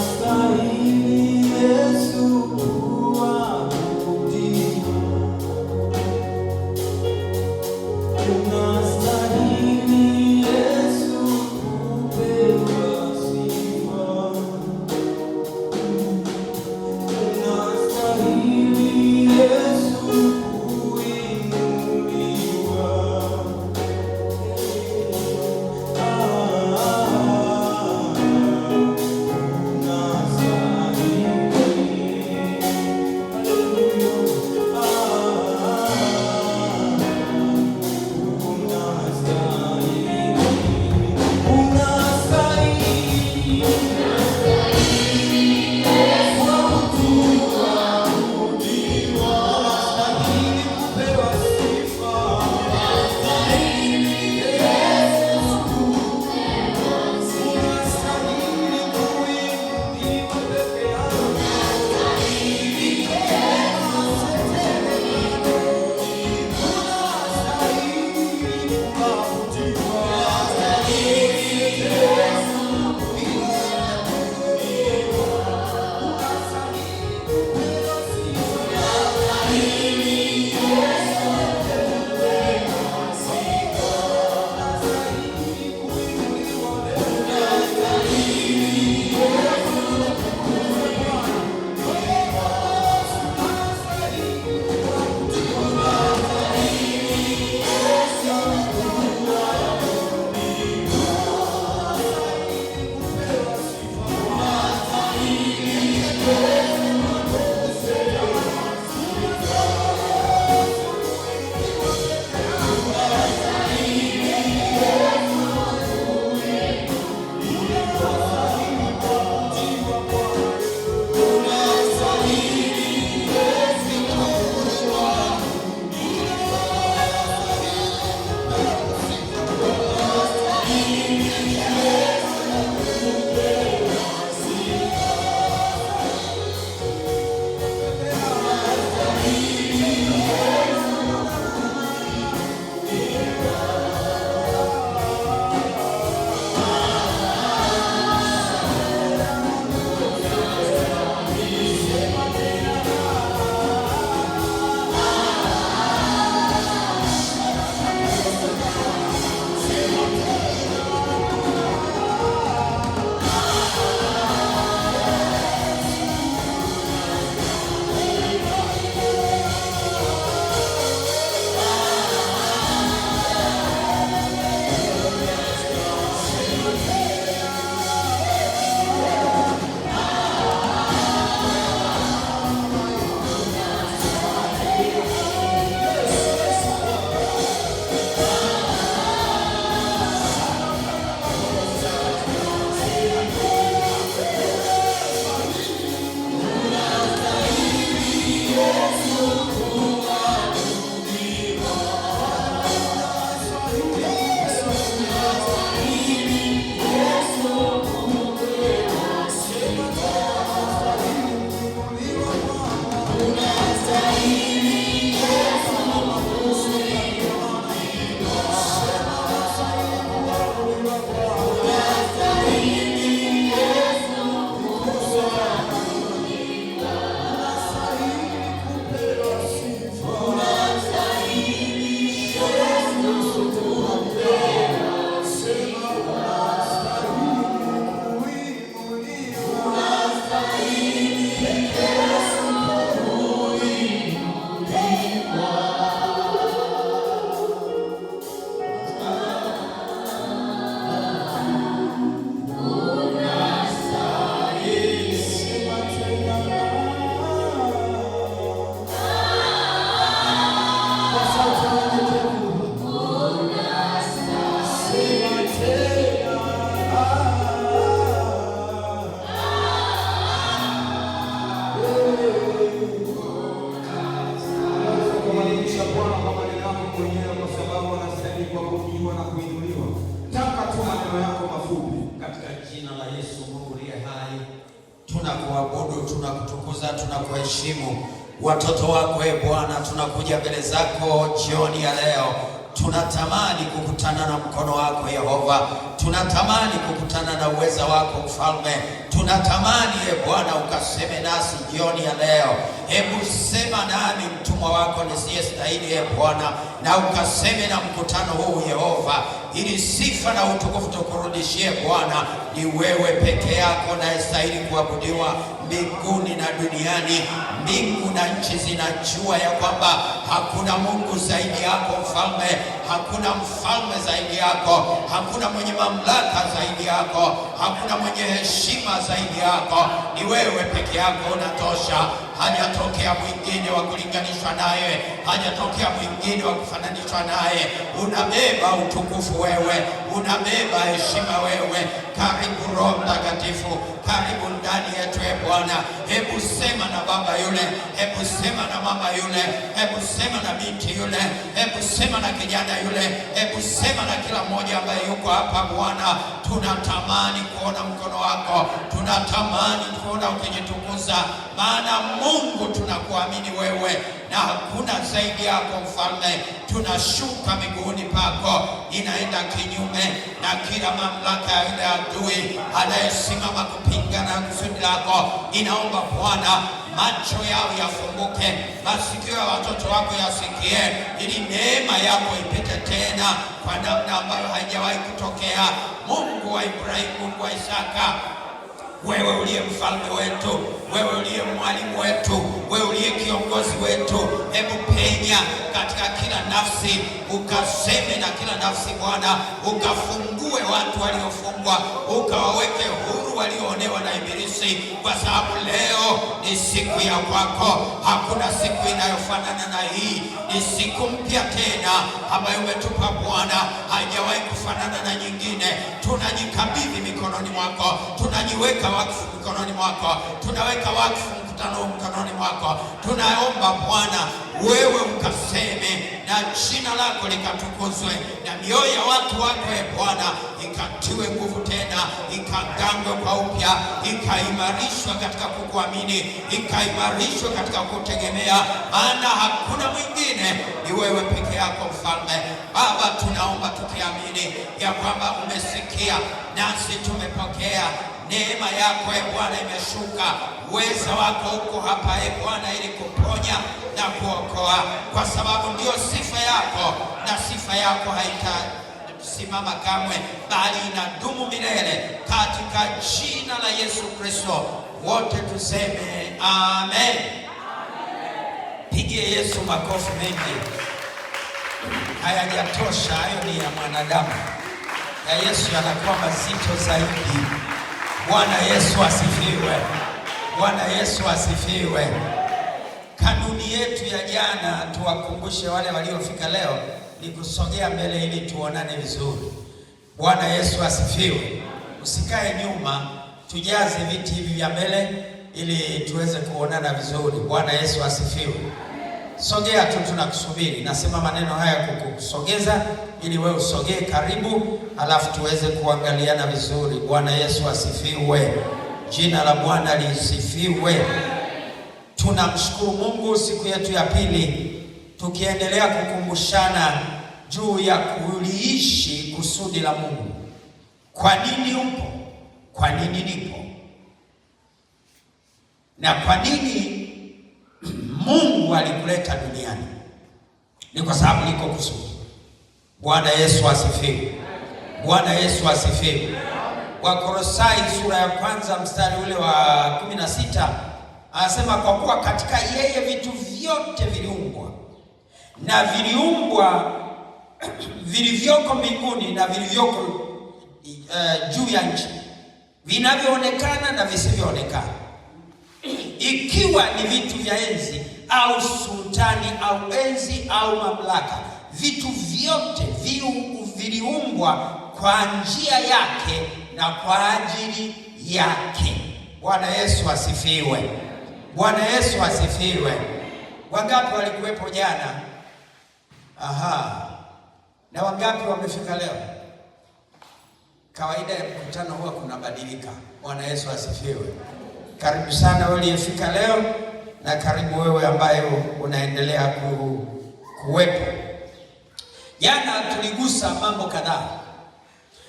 Unastahili Yesu kuabudiwa. tunakutukuza, tunakuheshimu. Watoto wako Bwana, tunakuja mbele zako jioni ya leo. Tunatamani kukutana na mkono wako Yehova, tunatamani kukutana na uweza wako Mfalme. Tunatamani Bwana ukaseme nasi jioni ya leo. Hebu sema nami mtumwa wako nisiyestahili Bwana, na ukaseme na mkutano huu Yehova, ili sifa na utukufu tukurudishie Bwana. Ni wewe peke yako unayestahili kuabudiwa mbinguni na duniani. Mbingu na nchi zinajua ya kwamba hakuna Mungu zaidi yako Mfalme, hakuna mfalme zaidi yako, hakuna mwenye mamlaka zaidi yako, hakuna mwenye heshima zaidi yako. Ni wewe peke yako unatosha. Hajatokea mwingine wa kulinganishwa naye, hajatokea mwingine wa kufananishwa naye. Unabeba utukufu wewe, unabeba heshima wewe. Karibu Roho Mtakatifu, karibu ndani yetu Bwana. Hebu sema na baba yule, hebu sema na mama yule, hebu sema na binti yule, hebu sema na kijana yule, hebu sema na kila mmoja ambaye yuko hapa Bwana. Tunatamani kuona mkono wako, tunatamani kuona ukijitukuza, maana Mungu tunakuamini wewe na hakuna zaidi yako Mfalme. Tunashuka miguuni pako, inaenda kinyume na kila mamlaka ya yule adui anayesimama kupingana na kusudi lako. Inaomba Bwana macho yao yafunguke, masikio ya watoto wako yasikie, ili neema yako ipite tena kwa namna ambayo haijawahi kutokea. Mungu wa Ibrahimu, Mungu wa Isaka, wewe uliye mfalme wetu, wewe uliye mwalimu wetu, wewe uliye kiongozi wetu, hebu penya katika kila nafsi, ukaseme na kila nafsi Bwana, ukafungue watu waliofungwa, ukawaweke huru walioonewa na Ibilisi, kwa sababu leo ni siku ya kwako. Hakuna siku inayofanana na hii. Ni siku mpya tena ambayo umetupa Bwana, haijawahi kufanana na nyingine. Tunajikabidhi mikononi mwako, tunajiweka wakfu mikononi mwako, tunaweka wakfu mkutano mkononi mwako. Tunaomba Bwana wewe ukaseme na jina lako likatukuzwe, na mioyo ya watu wako Bwana ikatiwe nguvu tena, ikagangwe kwa upya, ikaimarishwa katika kukuamini, ikaimarishwa katika kutegemea, maana hakuna mwingine, ni wewe peke yako Mfalme. Baba, tunaomba tukiamini ya kwamba umesikia nasi tumepokea. Neema yako Bwana imeshuka, uweza wako uko hapa Bwana, ili kuponya na kuokoa, kwa sababu ndio sifa yako, na sifa yako haitasimama kamwe, bali inadumu milele. Katika jina la Yesu Kristo wote tuseme amen. Pigie Yesu makofi mengi. Hayajatosha, hayo ni ya mwanadamu, ya Yesu yanakuwa mazito zaidi. Bwana Yesu asifiwe. Bwana Yesu asifiwe. Kanuni yetu ya jana, tuwakumbushe wale waliofika leo, ni kusogea mbele ili tuonane vizuri. Bwana Yesu asifiwe. Usikae nyuma, tujaze viti hivi vya mbele ili tuweze kuonana vizuri. Bwana Yesu asifiwe. Sogea tu, tunakusubiri. Nasema maneno haya kukusogeza ili wewe usogee karibu, alafu tuweze kuangaliana vizuri. Bwana Yesu asifiwe. Jina la Bwana lisifiwe. Tunamshukuru Mungu siku yetu ya pili, tukiendelea kukumbushana juu ya kuliishi kusudi la Mungu. Kwa nini upo? Kwa nini nipo? Na kwa nini Mungu alikuleta duniani? Ni kwa sababu liko kusudi. Bwana Yesu asifiwe. Bwana Yesu asifiwe. Wakolosai sura ya 1 mstari ule wa 16 anasema, kwa kuwa katika yeye vitu vyote viliumbwa, na viliumbwa vilivyoko mbinguni na vilivyoko juu ya nchi, vinavyoonekana na visivyoonekana, ikiwa ni vitu vya enzi au sultani au enzi au mamlaka. Vitu vyote viliumbwa kwa njia yake na kwa ajili yake. Bwana Yesu asifiwe. Bwana Yesu asifiwe. Wangapi walikuwepo jana? Na wangapi wamefika leo? Kawaida ya mkutano huwa kunabadilika. Bwana Yesu asifiwe. Karibu sana wewe uliyefika leo, na karibu wewe ambaye unaendelea kuwepo. Jana tuligusa mambo kadhaa,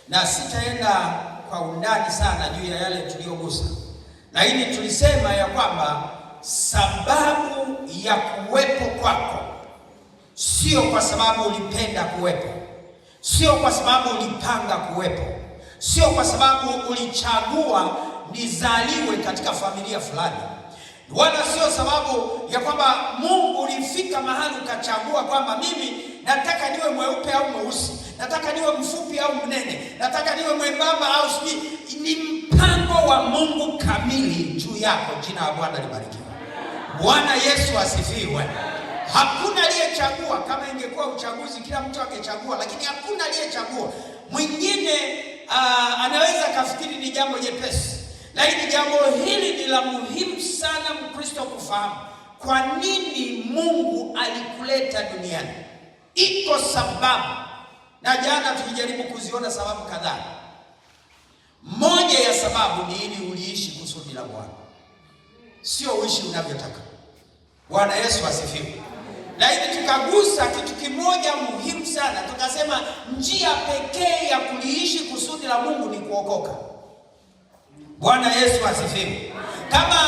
na sitaenda kwa undani sana juu ya yale tuliyogusa, lakini tulisema ya kwamba sababu ya kuwepo kwako sio kwa sababu ulipenda kuwepo, sio kwa sababu ulipanga kuwepo, sio kwa sababu ulichagua nizaliwe katika familia fulani, wala sio sababu ya kwamba Mungu ulifika mahali ukachagua kwamba mimi nataka niwe mweupe au mweusi, nataka niwe mfupi au mnene, nataka niwe mwembamba au sijui. Ni mpango wa Mungu kamili juu yako. Jina la Bwana libarikiwe. Bwana Yesu asifiwe. Hakuna aliyechagua. Kama ingekuwa uchaguzi kila mtu angechagua, lakini hakuna aliyechagua. Mwingine anaweza kafikiri ni jambo jepesi, lakini jambo hili ni la muhimu sana Mkristo kufahamu. Kwa nini Mungu alikuleta duniani? Iko sababu, na jana tulijaribu kuziona sababu kadhaa. Moja ya sababu ni ili uliishi kusudi la Bwana, sio uishi unavyotaka. Bwana Yesu asifiwe. Lakini tukagusa kitu kimoja muhimu sana, tukasema njia pekee ya kuliishi kusudi la Mungu ni kuokoka. Bwana Yesu asifiwe. Kama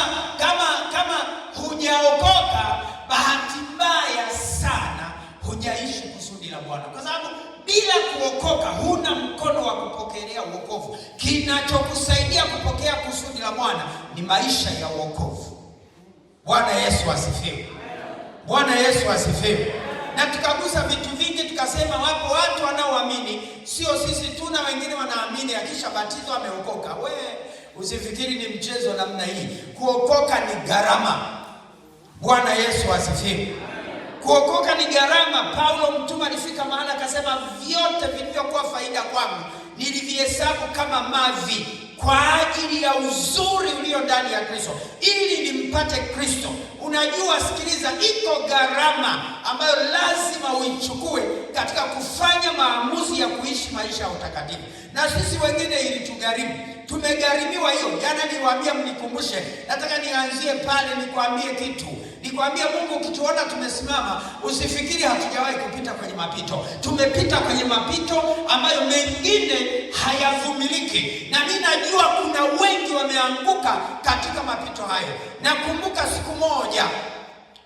hujaokoka, bahati mbaya sana hujaishi kusudi la Bwana, kwa sababu bila kuokoka huna mkono wa kupokelea wokovu. Kinachokusaidia kupokea kusudi la Bwana ni maisha ya wokovu. Bwana Yesu asifiwe. Bwana Yesu asifiwe. Na tukagusa vitu vingi, tukasema wapo watu wanaoamini, sio sisi tu, na wengine wanaamini akishabatizwa ameokoka. Usifikiri ni mchezo namna hii. Kuokoka ni gharama. Bwana Yesu asifiwe. Kuokoka ni gharama. Paulo mtume alifika mahali akasema, vyote vilivyokuwa faida kwangu nilivihesabu kama mavi kwa ajili ya uzuri ulio ndani ya Kristo, ili nimpate Kristo. Unajua, sikiliza, iko gharama ambayo lazima uichukue katika kufanya maamuzi ya kuishi maisha ya utakatifu. Na sisi wengine ili tugharimu, tumegharimiwa hiyo. Jana niwaambia, mnikumbushe, nataka nianzie pale nikwambie kitu. Nikwambia, Mungu ukituona tumesimama, usifikiri hatujawahi kupita kwenye mapito. Tumepita kwenye mapito ambayo mengine hayavumiliki, na mimi najua kuna wengi wameanguka katika mapito hayo. Nakumbuka siku moja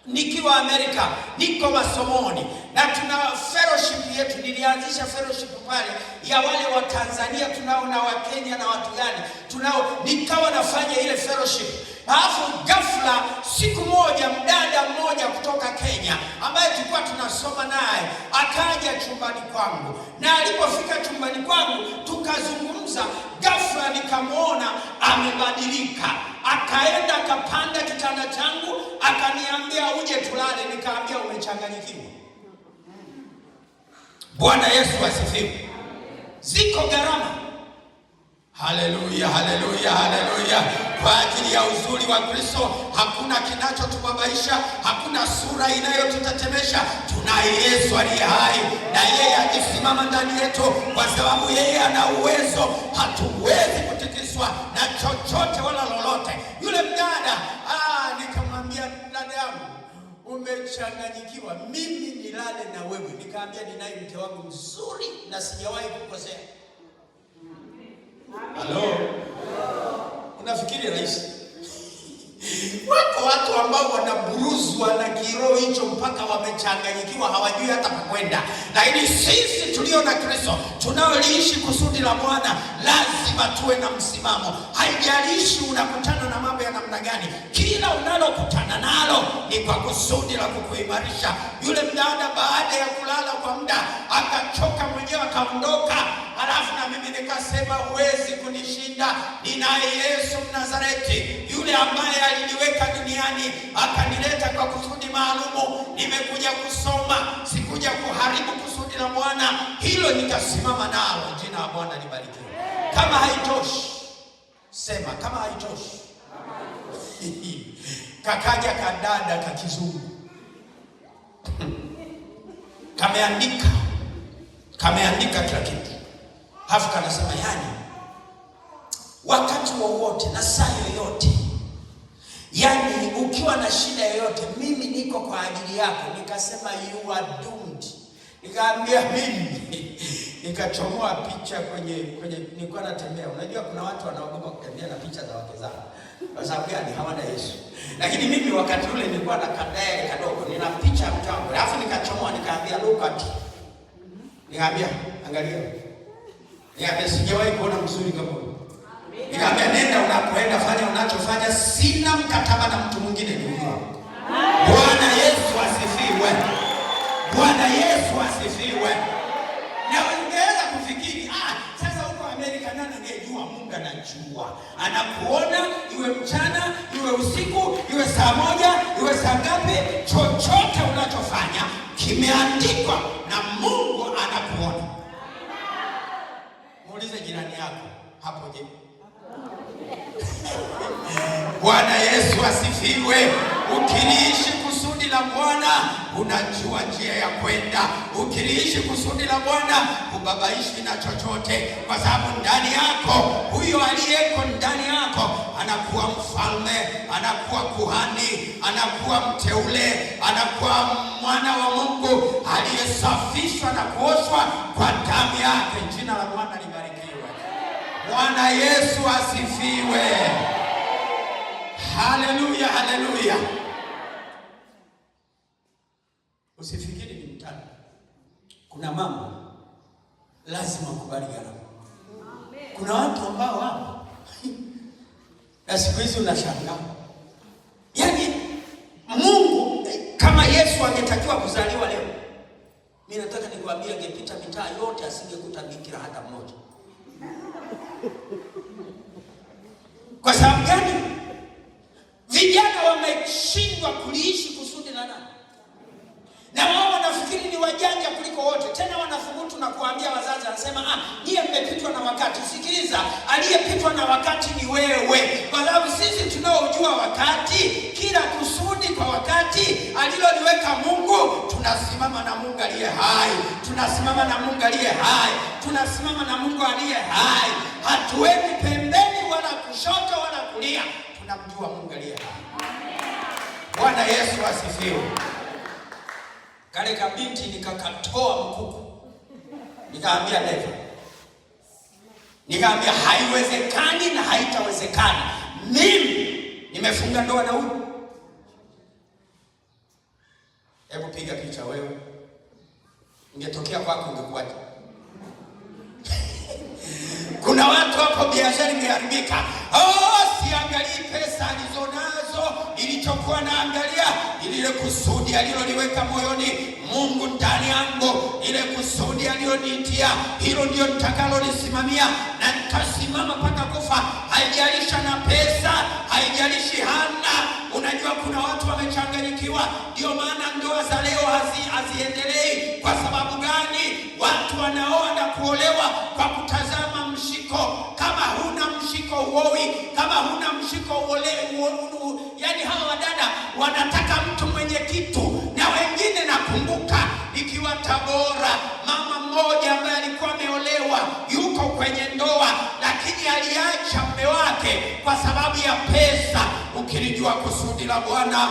nikiwa Amerika, niko masomoni, na tuna fellowship yetu. Nilianzisha fellowship pale ya wale wa Tanzania tunao na wa Kenya na watu gani tunao, nikawa nafanya ile fellowship. Alafu ghafla siku moja mdada mmoja kutoka Kenya ambaye tulikuwa tunasoma naye akaja chumbani kwangu, na alipofika chumbani kwangu tukazungumza. Ghafla nikamwona amebadilika, akaenda akapanda kitanda changu akaniambia uje tulale. Nikaambia umechanganyikiwa. Bwana Yesu asifiwe. Ziko gharama. Haleluya, haleluya, haleluya. Kwa ajili ya uzuri wa Kristo hakuna kinachotubabaisha, hakuna sura inayotutetemesha. Tunaye Yesu aliye hai, na yeye akisimama ndani yetu, kwa sababu yeye ana uwezo. Hatuwezi kutikiswa na chochote wala lolote. Yule mdada nikamwambia, dada yangu, umechanganyikiwa, mimi nilale na wewe? Nikaambia, ninaye mke wangu mzuri na sijawahi kukosea. Halo. Unafikiri rahisi? Wako watu ambao wanaburuzwa na kiroho hicho mpaka wamechanganyikiwa, hawajui hata kwenda. Lakini sisi tulio na Kristo, tunaoliishi kusudi la Bwana, lazima tuwe na msimamo. Haijalishi unakutana na mambo ya namna gani, kila unalokutana nalo ni kwa kusudi la kukuimarisha. Yule mdada baada ya kulala kwa muda akachoka mwenyewe akaondoka. Alafu na mimi nikasema, huwezi kunishinda. Ninaye Yesu Mnazareti, yule ambaye aliniweka duniani akanileta kwa kusudi maalumu. Nimekuja kusoma, sikuja kuharibu kusudi la Bwana. Hilo nikasimama nalo. Jina la Bwana libarikiwe. Kama haitoshi, sema kama haitoshi. Kakaja kadada kakizungu kameandika kila kitu. Hafu kanasema, yani wakati wowote na saa yoyote Yaani ukiwa na shida yoyote, mimi niko kwa ajili yako. Nikasema you are doomed. Nikaambia mimi nikachomoa picha kwenye nilikuwa natembea. Unajua kuna watu wanaogopa kutembea na picha za wake zao. Kwa sababu gani? Hawana Yesu. Lakini mimi wakati ule nilikuwa na kadai kadogo, nina picha mtango. Alafu nikachomoa nikaambia look at. Nikaambia angalia. Nikaambia sijawahi kuona mzuri kama huyu. Nikaambia nenda unapoenda, fanya unachofanya, sina mkataba na mtu mwingine ni huyo. Bwana Yesu asifiwe. Bwana Yesu asifiwe. Na ungeweza kufikiri sasa huko Amerika nani angejua? Mungu anajua. Anakuona iwe mchana, iwe usiku, iwe saa moja, iwe saa ngapi, chochote unachofanya kimeandikwa na Mungu anakuona. Muulize jirani yako hapo je? Bwana Yesu asifiwe. Ukiliishi kusudi la Bwana unajua njia ya kwenda. Ukiliishi kusudi la Bwana ubabaishi na chochote, kwa sababu ndani yako huyo aliyeko ndani yako anakuwa mfalme, anakuwa kuhani, anakuwa mteule, anakuwa mwana wa Mungu aliyesafishwa na kuoshwa kwa damu yake. Jina la Bwana libarikiwe. Bwana Yesu asifiwe. Haleluya, haleluya. Usifikiri ni mtani. Kuna mambo lazima ukubali gharama. Kuna watu ambao hapa na siku hizi unashangaa. Yaani Mungu kama Yesu angetakiwa kuzaliwa leo, mimi nataka nikwambie angepita mitaa yote asingekuta bikira hata mmoja. Kwa sababu gani? Vijana wameshindwa kuliishi kusudi la nani? Na wao wanafikiri ni wajanja kuliko wote. Tena wanathubutu na kuambia wazazi, anasema nyie mmepitwa na wakati. Sikiliza, aliyepitwa na wakati ni wewe. Kwa sababu sisi tunaojua wakati, kila kusudi kwa wakati aliloliweka Mungu, tunasimama na Mungu aliye hai. Tunasimama na Mungu aliye hai. Tunasimama na Mungu aliye hai. Hatuendi pembeni wala kushoto wala kulia. Tunamjua Mungu aliye hai. Bwana Yesu asifiwe. Kale kabinti nikakatoa mkuku. Nikaambia never. Nikaambia haiwezekani na haitawezekana. Mimi nimefunga ndoa na huyu. Hebu piga picha wewe. Ingetokea kwako ungekuwaje? Kuna watu hapo biashara imeharibika. Siangalii pesa alizonazo, ilichokuwa naangalia ile kusudi aliloliweka moyoni Mungu ndani yangu, ile kusudi alilonitia, hilo ndio nitakalolisimamia na nitasimama mpaka kufa. Haijalishi na pesa, haijalishi hana. Unajua kuna watu wamechanganyikiwa, ndio maana ndoa za leo haziendelei. Kwa sababu gani? Watu wanaoa na kuolewa kwa kutazama mshiko. Kama huna mshiko uowi, kama huna mshiko yani hawa wadada wanataka mtu mwenye kitu. Na wengine nakumbuka ikiwa Tabora, mama mmoja ambaye alikuwa ameolewa yuko kwenye ndoa, lakini aliacha mume wake kwa sababu ya pesa. Ukilijua kusudi la Bwana,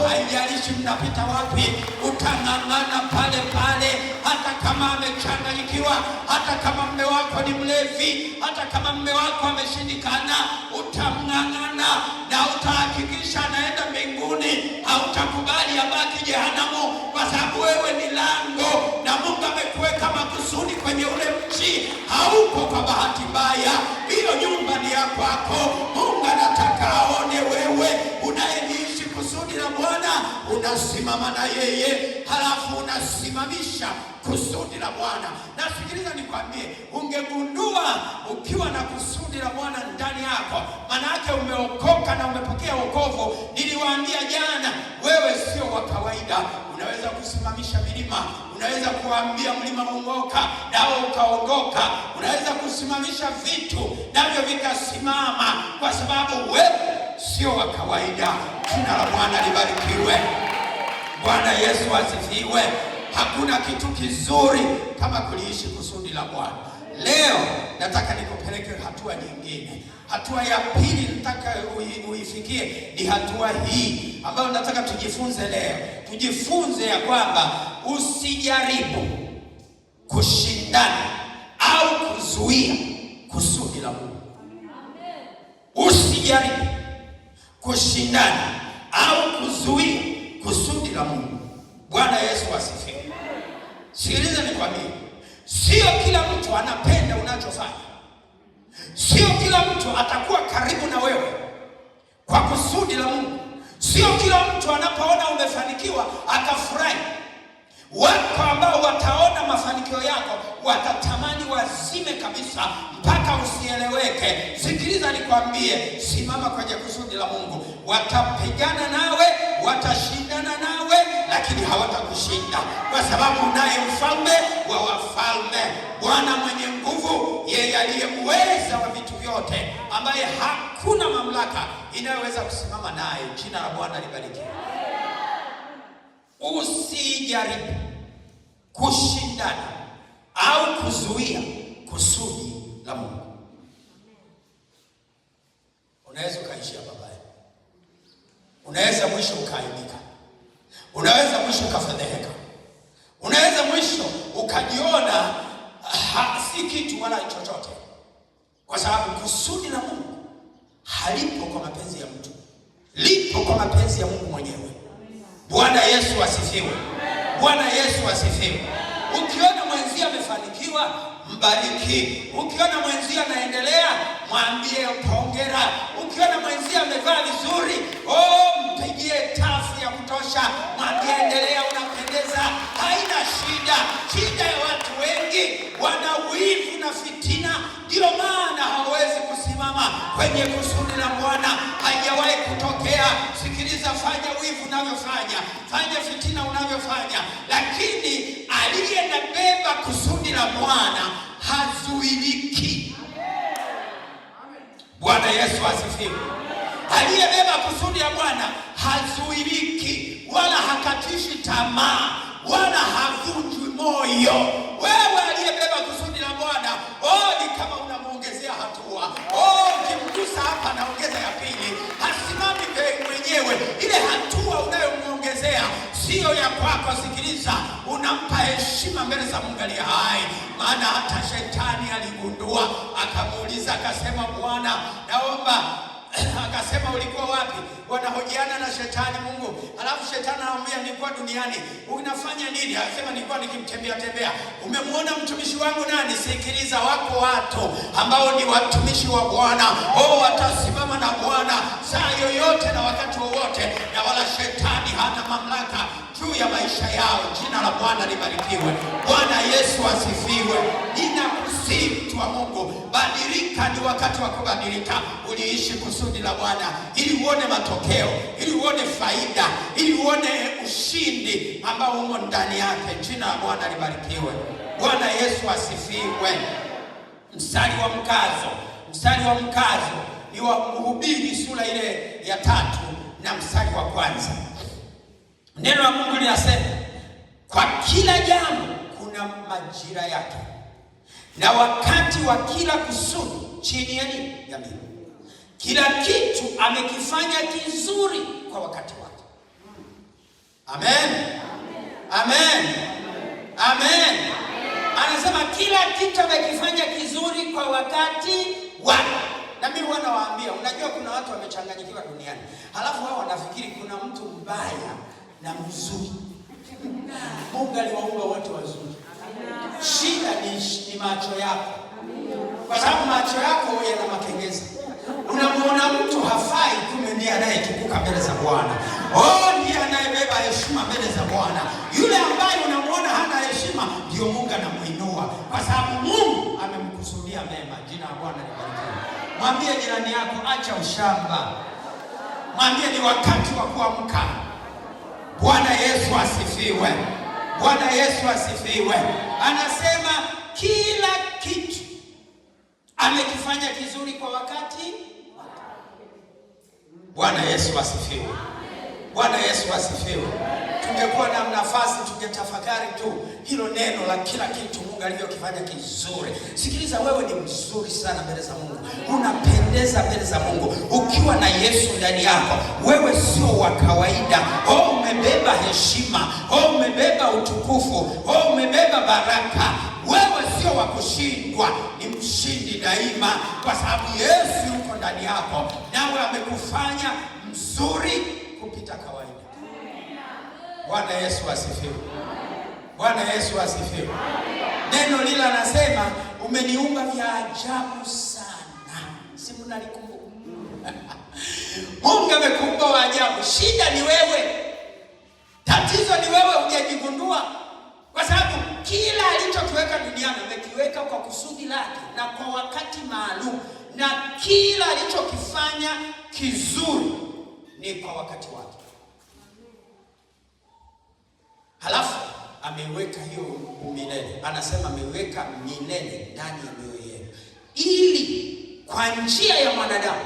haijalishi mnapita wapi, utang'ang'ana pale pale. Hata kama amechanganyikiwa, hata kama mume wako ni mlevi, hata kama mume wako ameshindikana, utamng'ang'ana na utahakikisha anaenda mbinguni. Hautakubali abaki jehanamu, kwa sababu wewe ni lango na Mungu amekuweka makusudi kwenye ule mji. Hauko kwa bahati mbaya, hiyo nyumba ni ya kwako. Mungu anataka aone wewe unayeishi kusudi la Bwana, unasimama na yeye, halafu unasimamisha kusudi la Bwana. Na sikiliza nikwambie, ungegundua ukiwa na kusudi la Bwana ndani yako, maana yake umeokoka na umepokea wokovu. Niliwaambia jana, wewe sio wa kawaida. Unaweza kusimamisha milima, unaweza kuambia mlima ung'oka nao ukaongoka. Unaweza kusimamisha vitu navyo vikasimama, kwa sababu wewe sio wa kawaida. Jina la Bwana libarikiwe. Bwana Yesu asifiwe. Hakuna kitu kizuri kama kuliishi kusudi la Bwana. Leo nataka nikupeleke hatua nyingine. Hatua ya pili nataka uifikie ni hatua hii ambayo nataka tujifunze leo. Tujifunze ya kwamba usijaribu kushindana au kuzuia kusudi la Mungu. Usijaribu kushindana au kuzuia kusudi la Mungu. Bwana Yesu asifiwe. Sikiliza nikwambie, sio kila mtu anapenda unachofanya. Sio kila mtu atakuwa karibu na wewe kwa kusudi la Mungu. Sio kila mtu anapoona umefanikiwa atafurahi. Wako ambao wataona mafanikio yako watatamani wazime kabisa mpaka usieleweke. Sikiliza nikwambie, simama kwenye kusudi la Mungu. Watapigana nawe, watashindana nawe, lakini hawatakushinda, kwa sababu unaye mfalme wa wafalme, Bwana mwenye nguvu, yeye aliyemweza wa vitu vyote, ambaye hakuna mamlaka inayoweza kusimama naye. Jina la Bwana libarikiwe. Usijaribu kushindana au kuzuia kusudi la Mungu. Unaweza ukaishia babaya, unaweza mwisho ukaaibika, unaweza mwisho ukafedheheka, unaweza mwisho ukajiona si kitu wala chochote, kwa sababu kusudi la Mungu halipo kwa mapenzi ya mtu, lipo kwa mapenzi ya Mungu mwenyewe. Bwana Yesu asifiwe. Bwana Yesu asifiwe. Ukiona mwenzia amefanikiwa, mbariki. Ukiona mwenzia anaendelea, mwambie hongera. Ukiona mwenzia amevaa vizuri, mpigie tafu ya kutosha, mwambie endelea, unapendeza, haina shida. Shida ya watu wengi wana wivu na fitina, ndio maana hawawezi kusimama kwenye kusudi la Bwana. Haijawahi kutokea. Sikiliza, fanya wivu unavyofanya, fanya fitina unavyofanya, lakini aliye na beba kusudi la Bwana hazuiliki. Bwana Yesu asifiwe. Aliyebeba kusudi la Bwana hazuiliki, wala hakatishi tamaa, wala havunjwi moyo. Wewe aliyebeba kusudi la Bwana, ni kama unamuongezea hatua. Ukimgusa hapa naongeza ya pili. Hasimami mwenyewe, ile hatua unayomuongezea sio ya kwako. Sikiliza, unampa heshima mbele za Mungu aliye hai. Maana hata shetani aligundua, akamuuliza, akasema, Bwana naomba. Akasema, ulikuwa wapi? Wanahojiana na shetani Mungu. Alafu shetani anamwambia, nilikuwa duniani. Unafanya nini? Akasema, nilikuwa nikimtembea. Umemwona mtumishi wangu nani? Sikiliza, wako watu ambao ni watumishi wa Bwana, watasimama na Bwana saa yoyote na wakati wowote, na wala shetani hana mamlaka juu ya maisha yao. Jina la Bwana libarikiwe. Bwana Yesu asifiwe. Ninakusihi mtu wa Mungu, badilika. Ni wakati wa kubadilika. Uliishi kusudi la Bwana ili uone matokeo, ili uone faida, ili uone ushindi ambao umo ndani yake. Jina la Bwana libarikiwe. Bwana Yesu asifiwe. Mstari wa mkazo ni wa Mhubiri sura ile ya 3 na mstari wa 1. Neno la Mungu linasema, kwa kila jambo kuna majira yake, na wakati wa kila kusudi chini ya nini? Ya mbingu. Kila kitu amekifanya kizuri kwa wakati wake. Amen. Amen. Amen. Anasema kila kitu amekifanya kizuri kwa wakati wake. Na mimi wanawaambia, unajua kuna watu wamechanganyikiwa duniani. Halafu wao wanafikiri kuna mtu mbaya na mzuri. Mungu aliwaumba wote wazuri. Shida ni macho yako. Kwa sababu macho yako yana makengeza. Unamuona mtu hafai, kumbe ndiye anayetukuka mbele za Bwana. Ndiye anayebeba heshima mbele za Bwana. Yule ambaye unamuona hana heshima, ndio Mungu anamuinua, kwa sababu Mungu amemkusudia mema. Jina la Bwana libarikiwe. Mwambie jirani yako, acha ushamba. Mwambie ni wakati wa kuamka. Bwana Yesu asifiwe. Bwana Yesu asifiwe. Anasema kila kitu amekifanya kizuri kwa wakati. Bwana Yesu asifiwe. Bwana Yesu asifiwe. tungekuwa na nafasi tungetafakari tu hilo neno la kila kitu Mungu alivyokifanya kizuri. Sikiliza, wewe ni mzuri sana mbele za Mungu. Unapendeza mbele za Mungu. Ukiwa na Yesu ndani yako, wewe sio wa kawaida. Umebeba heshima, umebeba utukufu, umebeba baraka. Wewe sio wa kushindwa, ni mshindi daima, kwa sababu Yesu yuko ndani yako, nawe amekufanya mzuri kupita kawaida. Bwana Yesu asifiwe. Bwana Yesu asifiwe. Neno lile anasema umeniumba vya ajabu sana. Si mnalikumbuka? Mungu amekuumba wa ajabu. Shida ni wewe. Tatizo ni wewe hujajigundua. Kwa sababu kila alichokiweka duniani amekiweka kwa kusudi lake na kwa wakati maalum, na kila alichokifanya kizuri ni kwa wakati wake. Halafu ameweka hiyo milele. Anasema ameweka milele ndani ya mioyo yenu, ili kwa njia ya mwanadamu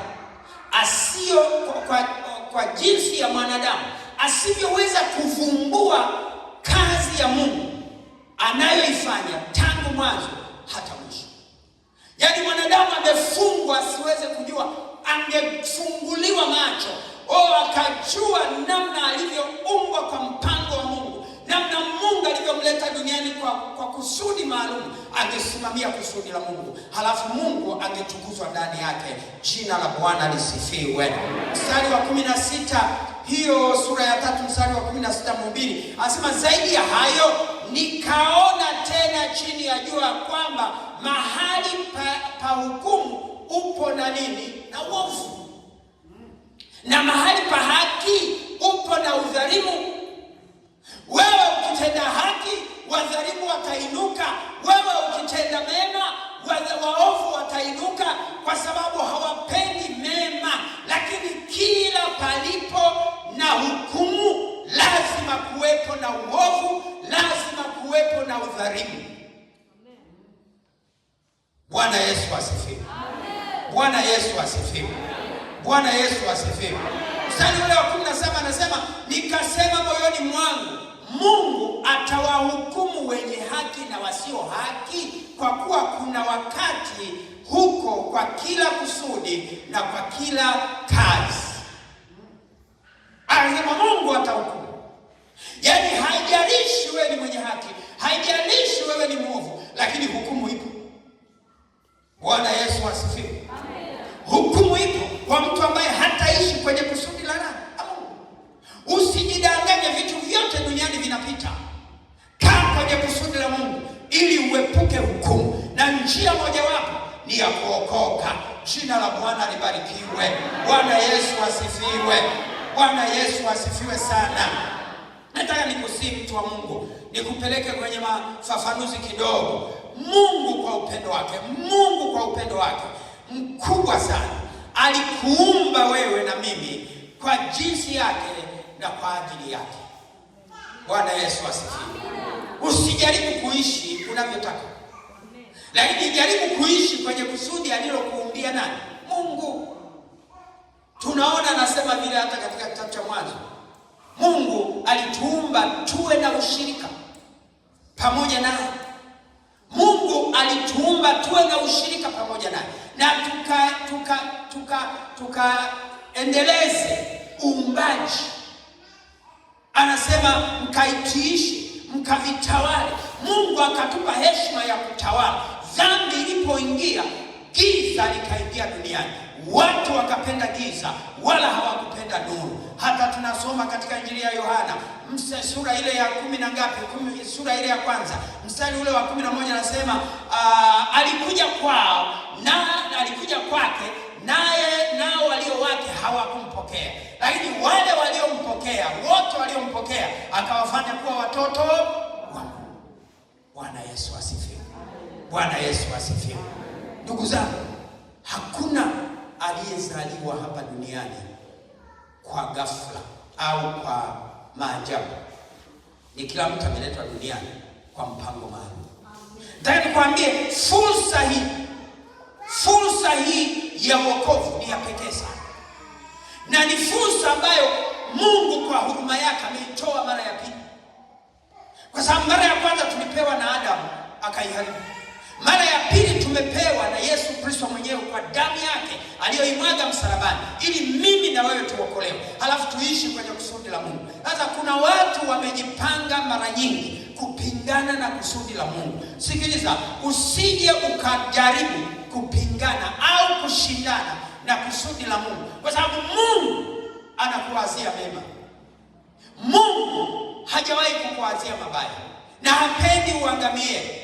asio kwa jinsi ya mwanadamu asivyoweza kuvumbua kazi ya Mungu anayoifanya tangu mwanzo hata mwisho. Yaani mwanadamu amefungwa asiweze kujua. Angefunguliwa macho, akajua namna alivyoumbwa kwa mpango wa Mungu, namna Mungu alivyomleta duniani kwa kusudi maalum, angesimamia kusudi la Mungu, halafu Mungu angetukuzwa ndani yake. Jina la Bwana lisifiwe. Mstari wa 16, hiyo sura ya 3 mstari wa 16 mhubiri anasema, zaidi ya hayo nikaona tena chini ya jua kwamba mahali pa hukumu upo na nini? Na uovu. Na mahali pa haki upo na udhalimu. Wewe ukitenda haki, wadhalimu watainuka. Wewe ukitenda mema, waovu watainuka, kwa sababu hawapendi mema. Lakini kila palipo na hukumu lazima kuwepo na uovu, lazima kuwepo na udhalimu. Bwana Yesu asifiwe. Bwana Yesu asifiwe. Bwana Yesu asifiwe. Mstari ule wa 17 anasema, nikasema moyoni mwangu, Mungu atawahukumu wenye haki na wasio haki, kwa kuwa kuna wakati huko kwa kila kusudi na kwa kila kazi. Anasema Mungu atahukumu. Yaani haijalishi wewe ni mwenye haki, haijalishi wewe ni mwovu, lakini hukumu ipo. Bwana Yesu asifiwe. Hukumu ipo kwa mtu ambaye hataishi kwenye kusudi la Mungu. Usijidanganye, vitu vyote duniani vinapita. Kaa kwenye kusudi la Mungu ili uepuke hukumu, na njia mojawapo ni ya kuokoka. Jina la Bwana libarikiwe. Bwana Yesu asifiwe. Bwana Yesu asifiwe sana. Nataka nikusihi mtu wa Mungu, nikupeleke kwenye mafafanuzi kidogo. Mungu kwa upendo wake mkubwa sana alikuumba wewe na mimi kwa jinsi yake na kwa ajili yake. Bwana Yesu asifiwe. Usijaribu kuishi unavyotaka, lakini jaribu kuishi kwenye kusudi alilokuumbia nani? Mungu. Tunaona anasema vile hata katika kitabu cha Mwanzo, Mungu alituumba tuwe na ushirika pamoja naye. Mungu alituumba tuwe na ushirika pamoja naye, na tukaendeleze uumbaji. Anasema mkaitiishi, mkavitawale. Mungu akatupa heshima ya kutawala. Dhambi ilipoingia, giza likaingia duniani. Watu wakapenda giza wala hawakupenda nuru. Hata tunasoma katika Injili ya Yohana sura ile ya 10 na ngapi, sura ile ya kwanza mstari ule wa 11 anasema alikuja kwao na alikuja kwake, naye nao walio wake hawakumpokea, lakini wale waliompokea, wote waliompokea akawafanya kuwa watoto wa Mungu. Bwana Yesu asifiwe. Bwana Yesu asifiwe. Ndugu zangu, hakuna aliyezaliwa hapa duniani kwa ghafla au kwa maajabu. Ni kila mtu ameletwa duniani kwa mpango maalum. Nataka nikwambie fursa hii ya wokovu ni ya pekee sana, na ni fursa ambayo Mungu kwa huruma yake ameitoa mara ya pili. tulipewa na Adamu akaiharibu. Mara ya pili tumepewa na Yesu Kristo mwenyewe kwa damu yake aliyoimwaga msalabani, ili mimi na wewe tuokolewe, halafu tuishi kwenye kusudi la Mungu. Sasa kuna watu wamejipanga mara nyingi kupingana na kusudi la Mungu. Sikiliza, usije ukajaribu kupingana au kushindana na kusudi la Mungu, kwa sababu Mungu anakuwazia mema. Mungu hajawahi kukuwazia mabaya na hapendi uangamie.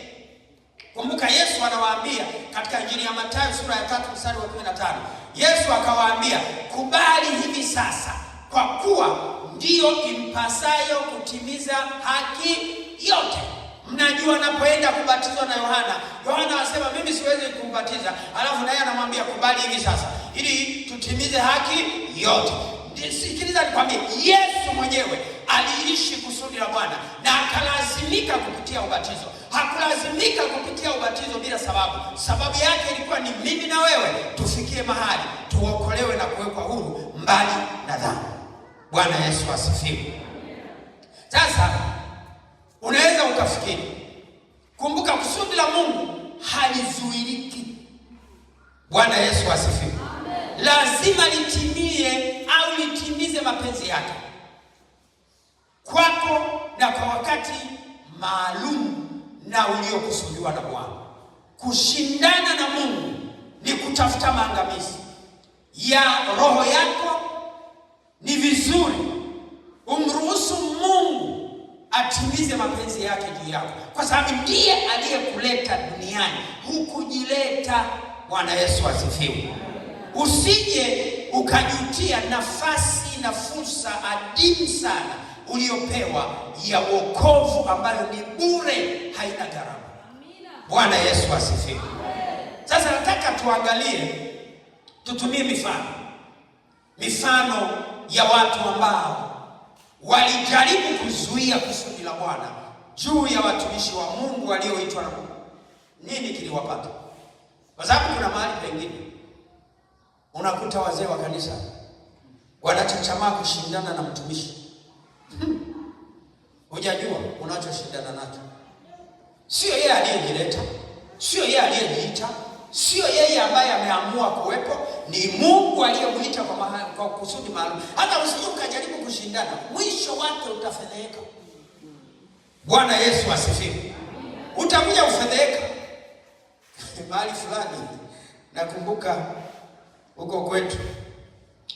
Kumbuka Yesu anawaambia katika Injili ya Mathayo sura ya 3 mstari wa 15. Yesu akawaambia, kubali hivi sasa, kwa kuwa ndiyo impasayo kutimiza haki yote. Mnajua anapoenda kubatizwa na Yohana, Yohana anasema mimi siwezi kumbatiza, alafu naye anamwambia kubali hivi sasa ili tutimize haki yote. Sikiliza nikwambie, Yesu mwenyewe aliishi kusudi la Bwana na akalazimika kupitia ubatizo. Hakulazimika kupitia ubatizo bila sababu. Sababu yake ilikuwa ni mimi na wewe tufikie mahali tuokolewe na kuwekwa huru mbali na dhambi. Bwana Yesu asifiwe. Sasa unaweza ukafikiri, kumbuka kusudi la Mungu halizuiliki. Bwana Yesu asifiwe. Lazima litimie au litimize mapenzi yake kwako na kwa wakati maalum na uliokusudiwa na Bwana. Kushindana na Mungu ni kutafuta maangamizi ya roho yako. Ni vizuri umruhusu Mungu atimize mapenzi yake juu yako, kwa sababu ndiye aliyekuleta duniani, hukujileta. Bwana Yesu asifiwe. Usije ukajutia nafasi na fursa adimu sana uliopewa ya wokovu, ambayo ni bure, haina gharama. Bwana Yesu asifiwe. Sasa nataka tuangalie, tutumie mifano ya watu ambao walijaribu kuzuia kusudi la Bwana juu ya watumishi wa Mungu walioitwa na Mungu. Nini kiliwapata? Kwa sababu kuna mahali pengine unakuta wazee wa kanisa wanachachamaa kushindana na mtumishi. Hujajua unachoshindana nacho. Sio yeye aliyejileta, sio yeye aliyejiita, sio yeye ambaye ameamua kuwepo, ni Mungu aliyemuita kwa kusudi maalum. Hata usije ukajaribu kushindana, mwisho wake utafedheka. Bwana Yesu asifiwe. Utakuja ufedheka. Mahali fulani nakumbuka huko kwetu,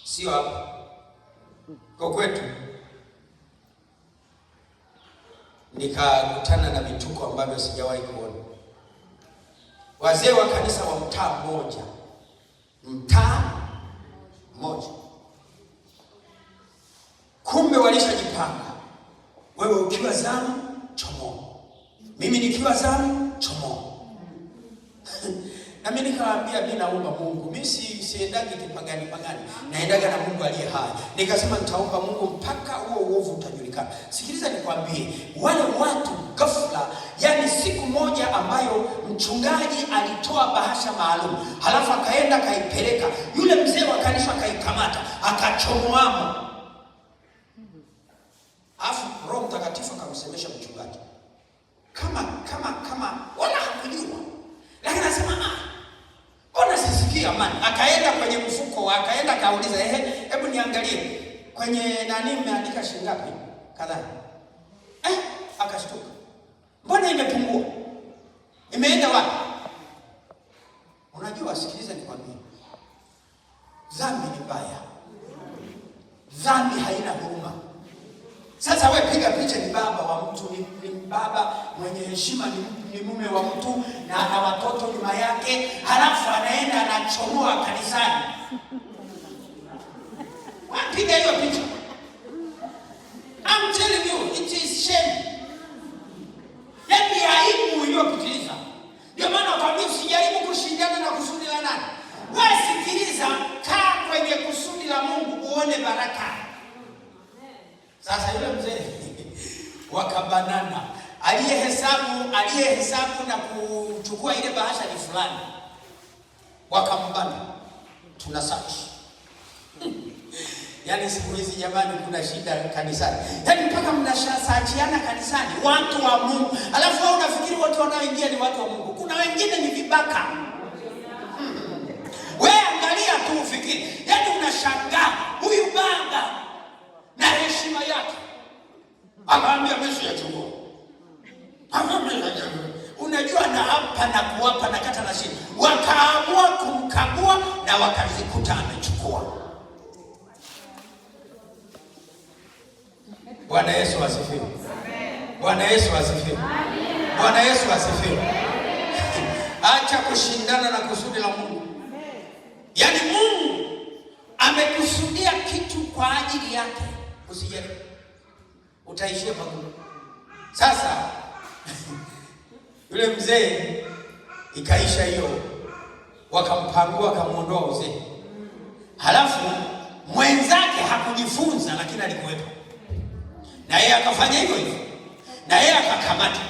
sio hapa, huko kwetu nikakutana na vituko ambavyo sijawahi kuona. Wazee wa kanisa wa mtaa mmoja, kumbe walishajipanga. Wewe ukiwa zamu chomo, mimi nikiwa zamu chomo. Na mimi nikawaambia, mimi naomba Mungu, mimi siendagi kipagani, naendaga na Mungu aliye hai. Nikasema nitaomba Mungu mpaka huo uovu utajulikana. Sikiliza nikwambie, wale watu ghafla, yani siku moja ambayo mchungaji alitoa bahasha maalum, halafu akaenda kaipeleka, yule mzee wa kanisa akaikamata, akachomoamo. Alafu Roho Mtakatifu akamsemesha mchungaji kama wala hakujua, lakini anasema ona sisikia amani. Akaenda kwenye mfuko, akaenda kauliza, hebu niangalie kwenye nani mmeandika shilingi ngapi? Kadhaa. Akashtuka. Mbona imepungua? Imeenda wapi? Unajua, sikiliza nikwambie, dhambi ni mbaya. Dhambi haina huruma. Sasa wewe piga picha, ni baba wa mtu, ni baba mwenye heshima, ni mume wa mtu na ana watoto nyuma yake, halafu anaenda anachomoa kanisani. Wapiga hiyo picha. I'm telling you, it is shame. Yaani aibu iliyopitiliza. Ndio maana kwambia usijaribu kushindana na kusudi la nani. Wewe sikiliza, kaa kwenye kusudi la Mungu uone baraka. Sasa yule mzee wakabanana, aliyehesabu na kuchukua ile bahasha ni fulani, wakambana, tuna search. Yaani siku hizi jamani, kuna shida kanisani. Yaani mpaka mnashasachiana kanisani watu wa Mungu. Alafu wao unafikiri watu wanaoingia ni watu wa Mungu. Kuna wengine ni vibaka. Wewe angalia tu ufikiri. Yaani unashangaa huyu baba na heshima yake. Akaambia Yesu yachukua. Unajua na hapa na kuwapa na kata na shida. Wakaamua kumkagua na wakazikuta amechukua. Bwana Yesu asifiwe. Bwana Yesu asifiwe. Bwana Yesu asifiwe. Acha kushindana na kusudi la Mungu. Yaani Mungu amekusudia kitu kwa ajili yake. Usijaribu. Utaishia pakubwa. Sasa yule mzee ikaisha hiyo, wakampangua akamuondoa uzee. Halafu mwenzake hakujifunza, lakini alikuwepo. Na yeye akafanya hivyo hivyo. Na yeye akakamata.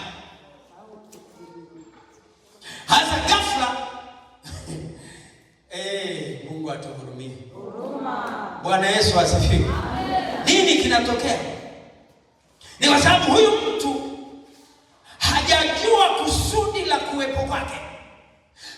Hasa ghafla Mungu atuhurumie. Bwana Yesu asifiwe. Nini kinatokea? Ni kwa sababu huyu mtu hajajua kusudi la kuwepo kwake.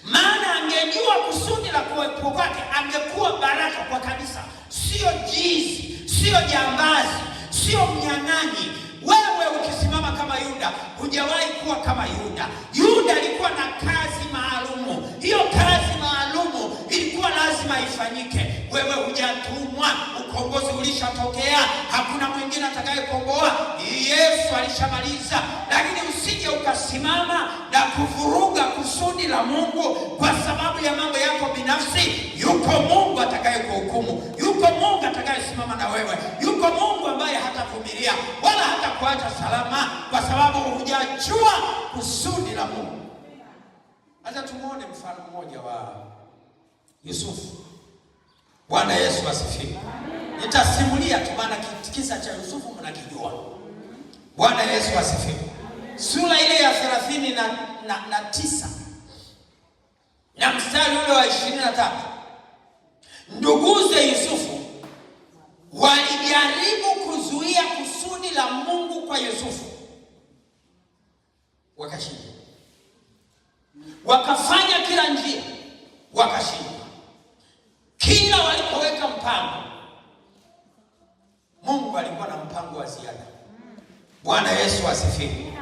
Maana angejua kusudi la kuwepo kwake, angekuwa baraka kwa kanisa. Sio jizi, sio jambazi, sio mnyang'anyi. Wewe ukisimama kama Yuda, hujawahi kuwa kama Yuda. Yuda alikuwa na kazi maalumu. Hiyo kazi maalumu ilikuwa lazima ifanyike. Wewe hujatumwa, ukombozi ulishatokea. Hakuna mwingine atakayekomboa. Yesu alishamaliza. Lakini usije ukasimama na kuvuruga kusudi la Mungu kwa sababu ya mambo yako binafsi. Yuko Mungu atakayekuhukumu. Yuko Mungu atakayesimama na wewe. Yuko Mungu ambaye hatavumilia wala hatakuacha salama kwa sababu hujajua kusudi la Mungu. Acha tumuone mfano mmoja wa Yusufu. Bwana Yesu asifiwe. Nitasimulia tu maana kisa cha Yusufu mnakijua. Bwana Yesu asifiwe. Sura ile ya 39 na mstari ule wa 23. Nduguze Yusufu walijaribu kuzuia kusudi la Mungu kwa Yusufu. Wakashindwa. Wakafanya kila njia, wakashindwa. Kila walipoweka mpango, Mungu alikuwa na mpango wa ziada. Bwana Yesu asifiwe.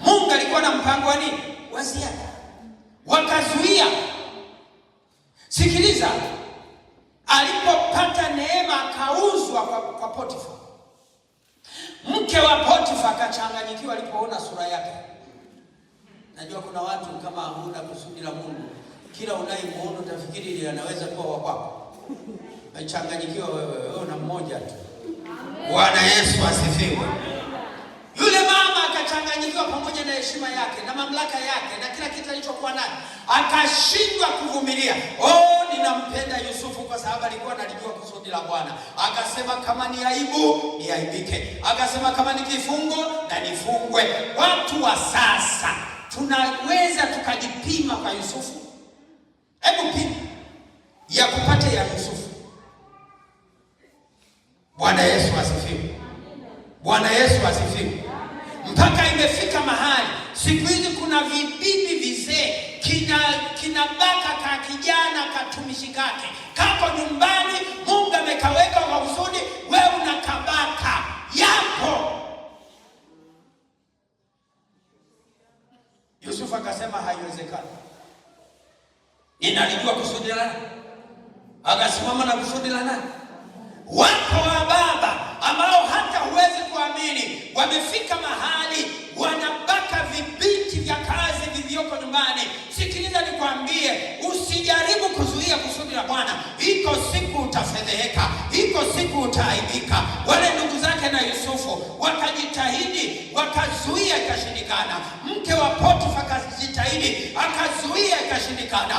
Mungu alikuwa na mpango wa nini? Wa ziada. Wakazuia. Sikiliza, alipopata neema akauzwa kwa Potifa. Mke wa Potifa akachanganyikiwa alipoona sura yake. Najua kuna watu kama huna kusudi la Mungu, kila unayemuona utafikiri ile anaweza kuwa wa kwako. Umechanganyikiwa wewe na mmoja tu. Bwana Yesu asifiwe. Yule mama akachanganyikiwa pamoja na heshima yake na mamlaka yake na kila kitu alichokuwa nacho. Akashindwa kuvumilia. Ninampenda Yusufu kwa sababu alikuwa analijua kusudi la Bwana. Akasema kama ni aibu, niaibike. Akasema kama ni kifungo, na nifungwe. Watu wa sasa tunaweza tukajipima kwa Yusufu. Hebu pima ya kupata ya Yusufu. Bwana Yesu asifiwe. Bwana Yesu asifiwe. Mpaka imefika mahali siku hizi kuna vibibi vizee kinabaka ka kijana katumishi kake kako nyumbani. Mungu amekaweka kwa kusudi, wewe unakabaka yako. Yusufu akasema haiwezekani. Ninalijua kusudi la nani? Akasimama na kusudi la nani? Wako wa baba ambao hata huwezi kuamini, wamefika mahali wanabaka vibinti vya kazi vilivyoko nyumbani. Sikiliza nikwambie, usijaribu kuzuia kusudi la Bwana. Iko siku utafedheheka, iko siku utaaibika. Wale ndugu zake na Yusufu wakajitahidi, wakazuia ikashindikana. Mke wa Potifa akajitahidi, akazuia ikashindikana.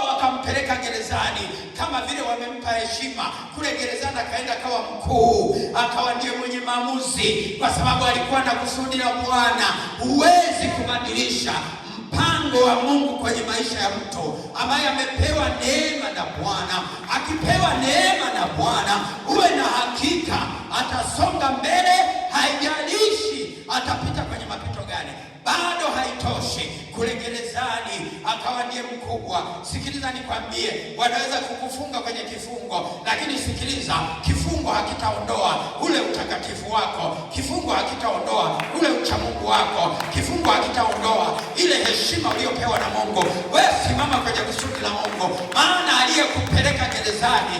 Wakampeleka gerezani kama vile wamempa heshima. Kule gerezani akaenda akawa mkuu, akawa ndiye mwenye maamuzi kwa sababu alikuwa na kusudi la Bwana. Huwezi kubadilisha mpango mpango wa Mungu kwenye maisha ya mtu ambaye amepewa neema na Bwana. Akipewa neema na Bwana, uwe na hakika atasonga mbele, haijalishi atapita kwenye mapito gani. Bado haitoshi kule gerezani akawa ndiye mkubwa. Sikiliza nikwambie, wanaweza kukufunga kwenye kifungo, lakini sikiliza, kifungo hakitaondoa ule utakatifu wako. Kifungo hakitaondoa ule uchamungu wako. Kifungo hakitaondoa ile heshima uliyopewa na Mungu. Wewe simama kwenye kusudi la Mungu, maana aliyekupeleka gerezani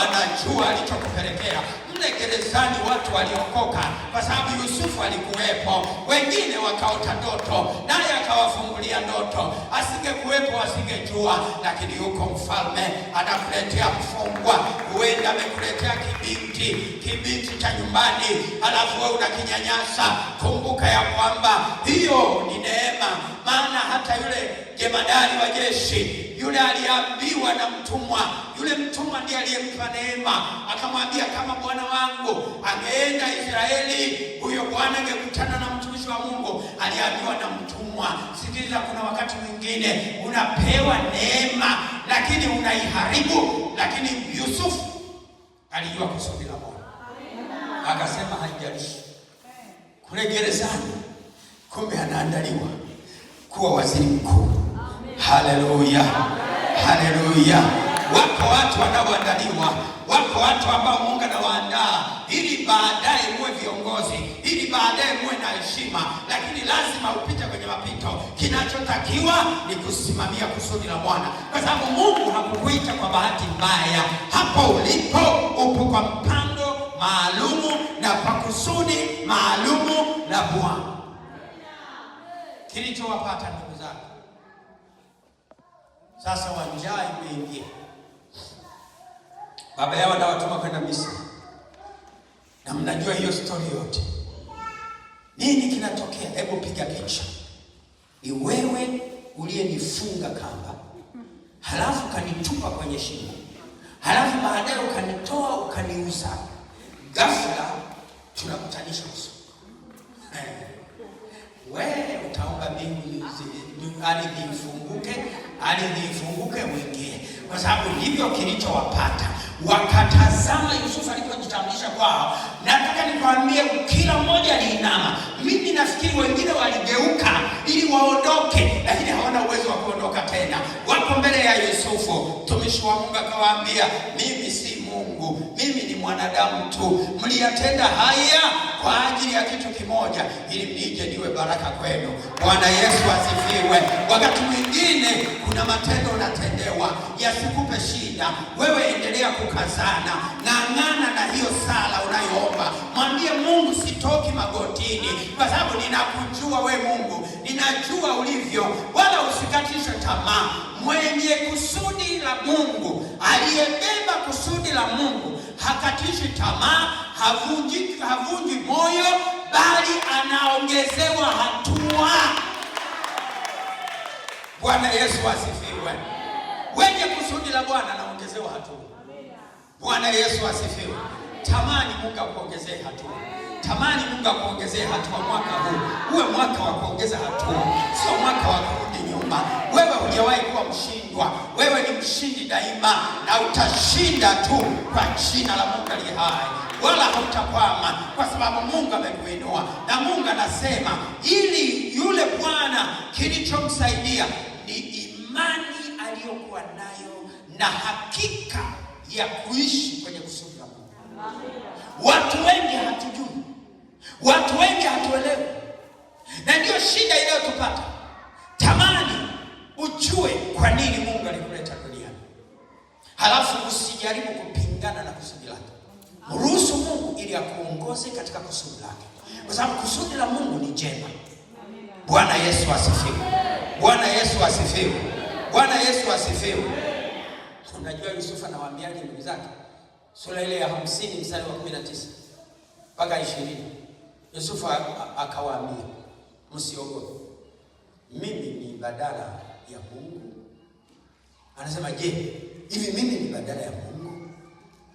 anajua alichokupelekea. Gerezani watu waliokoka kwa sababu Yusufu alikuwepo. Wengine wakaota ndoto, naye akawafungulia ndoto. Asingekuwepo asingejua, lakini yuko mfalme anakuletea mfungwa. Huenda amekuletea kibinti cha nyumbani, alafu wewe unakinyanyasa. Kumbuka ya kwamba hiyo ni neema, maana hata yule jemadari wa jeshi yule aliambiwa na mtumwa, yule mtumwa ndiye aliyempa neema. Akamwambia, kama bwana wangu ameenda Israeli, huyo bwana angekutana na mtumishi wa Mungu. Aliambiwa na mtumwa. Sikiliza, kuna wakati mwingine unapewa neema lakini unaiharibu. Lakini Yusufu alijua kusudi la Mungu, akasema haijalishi. Kule gerezani kumbe anaandaliwa kuwa waziri mkuu. Haleluya, haleluya. Wako watu wanaoandaliwa, wako watu ambao Mungu anawaandaa ili baadaye muwe viongozi, ili baadaye muwe na heshima, lakini lazima upite kwenye mapito. Kinachotakiwa ni kusimamia kusudi la Bwana, kwa sababu Mungu hakukuita kwa bahati mbaya. Hapo ulipo upo kwa mpango maalumu na kwa kusudi maalumu la Bwana. Kilichowapata ndugu zangu, sasa wanjaa imeingia. Baba yao anawatuma kwenda Misri, na mnajua hiyo story yote. Nini kinatokea? Hebu piga picha. Ni wewe uliyenifunga kamba, halafu kanitupa kwenye shimo, halafu baadaye ukanitoa ukaniuza. Ghafla tunakutanisha uso. Wewe utaomba mbingu ardhi ifunguke uingie, kwa sababu ndivyo kilichowapata. Wakatazama Yusufu alipojitambulisha kwao. Nataka nikwambie, kila mmoja aliinama. Mimi nafikiri wengine waligeuka ili waondoke, lakini hawana uwezo wa kuondoka tena. Wako mbele ya Yusufu. Mtumishi wa Mungu akawaambia, mimi si Mungu, mimi ni mwanadamu tu. Mliyatenda haya kwa ajili ya kitu kimoja, ili nije niwe baraka kwenu. Bwana Yesu asifiwe. Wakati mwingine kuna matendo unatendewa yasikupe shida. Wewe endelea kukazana, ng'ang'ana na hiyo sala unayoomba. Mwambie Mungu, sitoki magotini, kwa sababu ninakujua we Mungu, ninajua ulivyo, wala usikatishwe tamaa. Mwenye kusudi la Mungu, aliyebeba kusudi la Mungu, hakatishi tamaa, havunji moyo, bali anaongezewa hatua. Bwana Yesu asifiwe. Wenye kusudi la Bwana anaongezewa hatua. Bwana Yesu asifiwe. Tamani Mungu akuongezee hatua. Tamani Mungu akuongezee hatua mwaka huu. Uwe mwaka wa kuongeza hatua, sio mwaka wa kurudi nyuma. Wewe hujawahi kuwa mshindwa. Wewe ni mshindi daima, na utashinda tu kwa jina la Mungu aliye hai. Wala hautakwama, kwa sababu Mungu amekuinua. Na Mungu anasema ili yule Bwana kilichomsaidia ni imani aliyokuwa nayo na hakika ya kuishi kwenye kusudi la Mungu. Watu wengi hatujui, watu wengi hatuelewi, na ndio shida inayotupata. Tamani ujue kwa nini Mungu alikuleta duniani, halafu usijaribu kupingana na kusudi lake. Mruhusu Mungu ili akuongoze katika kusudi lake, kwa sababu kusudi la Mungu ni jema. Bwana Yesu asifiwe. Bwana Yesu asifiwe. Bwana Yesu asifiwe. Unajua Yusufu anawaambiaje ndugu zake? Sura ile ya 50 mstari wa 19 mpaka 20. Yusufu akawaambia, msiogope, mimi ni badala ya Mungu. Anasema, je, hivi mimi ni badala ya Mungu?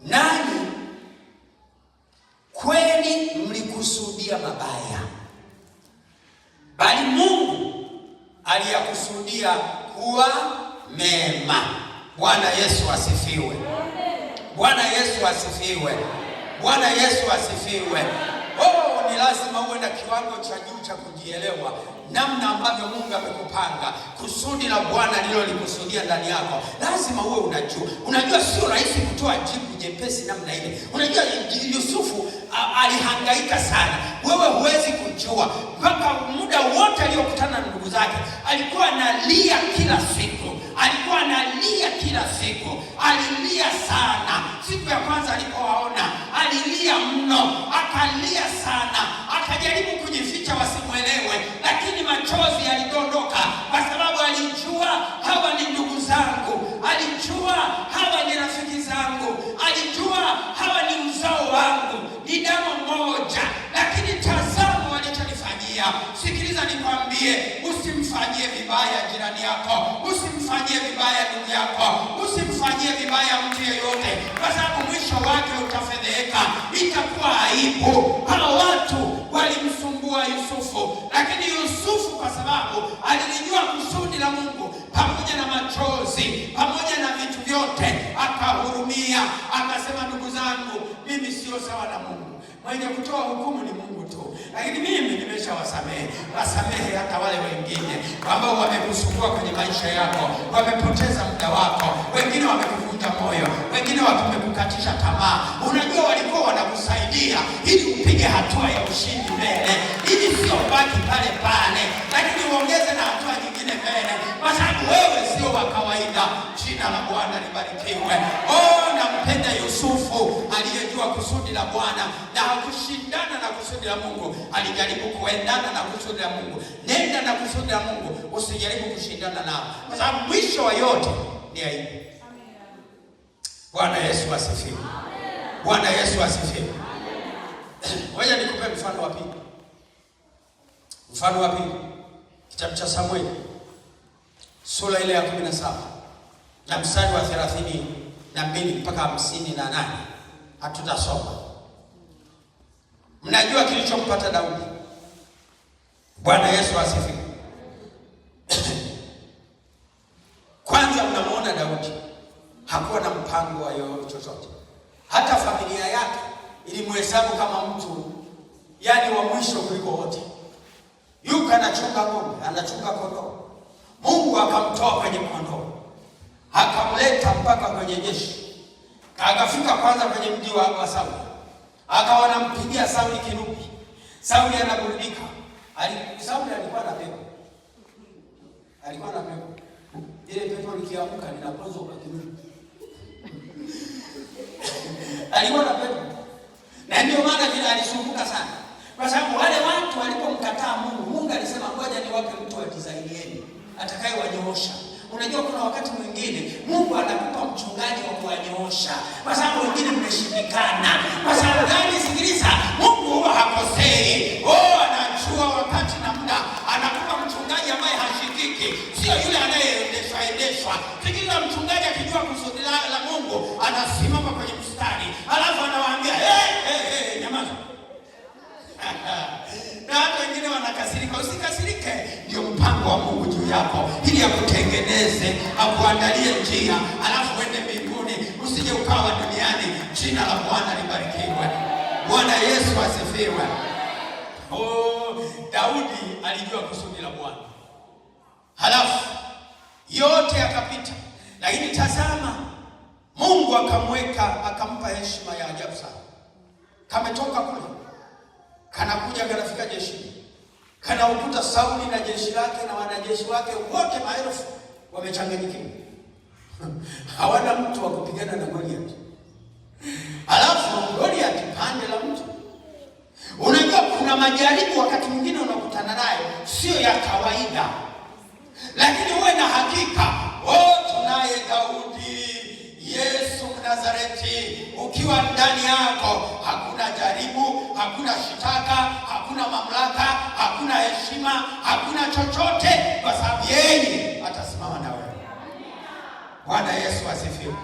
Nani kweli mlikusudia mabaya, bali Mungu aliyakusudia kuwa mema. Bwana Yesu asifiwe. Bwana Yesu asifiwe. Bwana Yesu asifiwe. Oh, ni lazima uwe na kiwango cha juu cha kujielewa namna ambavyo Mungu amekupanga. Kusudi la Bwana lilolikusudia ndani yako lazima uwe unajua. Sio rahisi kutoa jibu jepesi namna ile. Unajua Yusufu alihangaika sana. Wewe huwezi kujua. Mpaka muda wote aliokutana na ndugu zake alikuwa analia kila siku. Alilia sana. Siku ya kwanza alipowaona alilia mno, akalia sana, akajaribu kujificha wasimuelewe, lakini machozi yalidondoka kwa sababu alijua hawa ni ndugu zangu, alijua hawa ni rafiki zangu, alijua hawa ni uzao wangu, ni damu moja. Lakini tazama walichonifanyia. Sikiliza nikwambie, usimfanyie vibaya jirani yako, usimfanyie vibaya ndugu yako, usimfanyie vibaya mtu yeyote, kwa sababu mwisho wake utafedheka, itakuwa aibu. Hao watu walimsumbua Yusufu, lakini Yusufu kwa sababu alilijua kusudi la Mungu, pamoja na machozi, pamoja na vitu vyote, akahurumia, akasema, ndugu zangu, mimi sio sawa na Mungu. Mwenye kutoa hukumu ni Mungu tu, lakini mimi nimeshawasamehe. Wasamehe hata wale wengine ambao wamekusumbua kwenye maisha yako, wamepoteza muda wako, wengine wamekuvunja moyo, wengine wamekukatisha tamaa. Unajua walikuwa wanakusaidia ili upige hatua ya ushindi mbele, ili sio baki pale pale, lakini uongeze na hatua nyingine mbele, kwa sababu wewe sio wa kawaida. Jina la Bwana libarikiwe. Nampenda Yusufu aliyejua kusudi la Bwana na hakushindana na kusudi la Mungu. Alijaribu kuendana na kusudi la Mungu. Nenda na kusudi la Mungu, usijaribu kushindana nao, kwa sababu mwisho wa yote ni aibu. Bwana Yesu asifiwe. Bwana Yesu asifiwe. Ngoja nikupe mfano wa pili. Mfano wa pili, kitabu cha Samueli sura ile ya 17 na mstari wa 32 mpaka 58. Hatutasoma. Mnajua kilichompata Daudi. Bwana Yesu asifiwe. Kwanza mnamuona Daudi hakuwa na mpango wa chochote. Hata familia yake ilimhesabu kama mtu wa mwisho kuliko wote. Yuko anachunga ng'ombe, anachunga kondoo. Mungu akamtoa kwenye kondoo, akamleta mpaka kwenye jeshi. Akafika kwanza kwenye mji wa Sauli. Akawa anampigia Sauli kinubi. Sauli anaburudika. Sauli alikuwa na pepo. Ile pepo likiamka linapozo kwa kinubi. Alikuwa na pepo. Na ndio maana vile alisumbuka sana. Kwa sababu wale watu walipomkataa Mungu, Mungu alisema ngoja niwape mtu wa Israeli atakayewanyoosha. Unajua kuna wakati mwingine Mungu anakupa mchungaji wa kuwanyoosha, kwa sababu wengine mmeshindikana. Kwa sababu gani? Sikiliza, Mungu huwa hakosei. Anajua wakati na muda. Anakupa mchungaji ambaye hashikiki, sio yule anayeendeshwa. Sikiliza, mchungaji akijua kusudi la Mungu anasimama kwenye mstari, alafu anawaambia nyamaza. Na hata wengine wanakasirika. Usikasirike, ndio mpango wa Mungu juu yako, ili akutengeneze, akuandalie njia, alafu uende mbinguni, usije ukawa duniani. Jina la Bwana libarikiwe. Bwana Yesu asifiwe. Daudi alijua kusudi la Bwana, halafu yote yakapita, lakini tazama, Mungu akamweka, akampa heshima ya ajabu sana. Kametoka kule, kanakuja, kanafika jeshi, kanaukuta Sauli na jeshi lake na wanajeshi wake wote maelfu wamechanganyikiwa. Hawana mtu wa kupigana na Goliath. Alafu Goliath pande la mtu. Unajua kuna majaribu wakati mwingine unakutana nayo sio ya kawaida, lakini uwe na hakika, tunaye Daudi, Yesu Mnazareti. Ukiwa ndani yako hakuna jaribu, hakuna shitaka, hakuna mamlaka, hakuna heshima, hakuna chochote, kwa sababu yeye atasimama na wewe. Bwana Yesu asifiwe.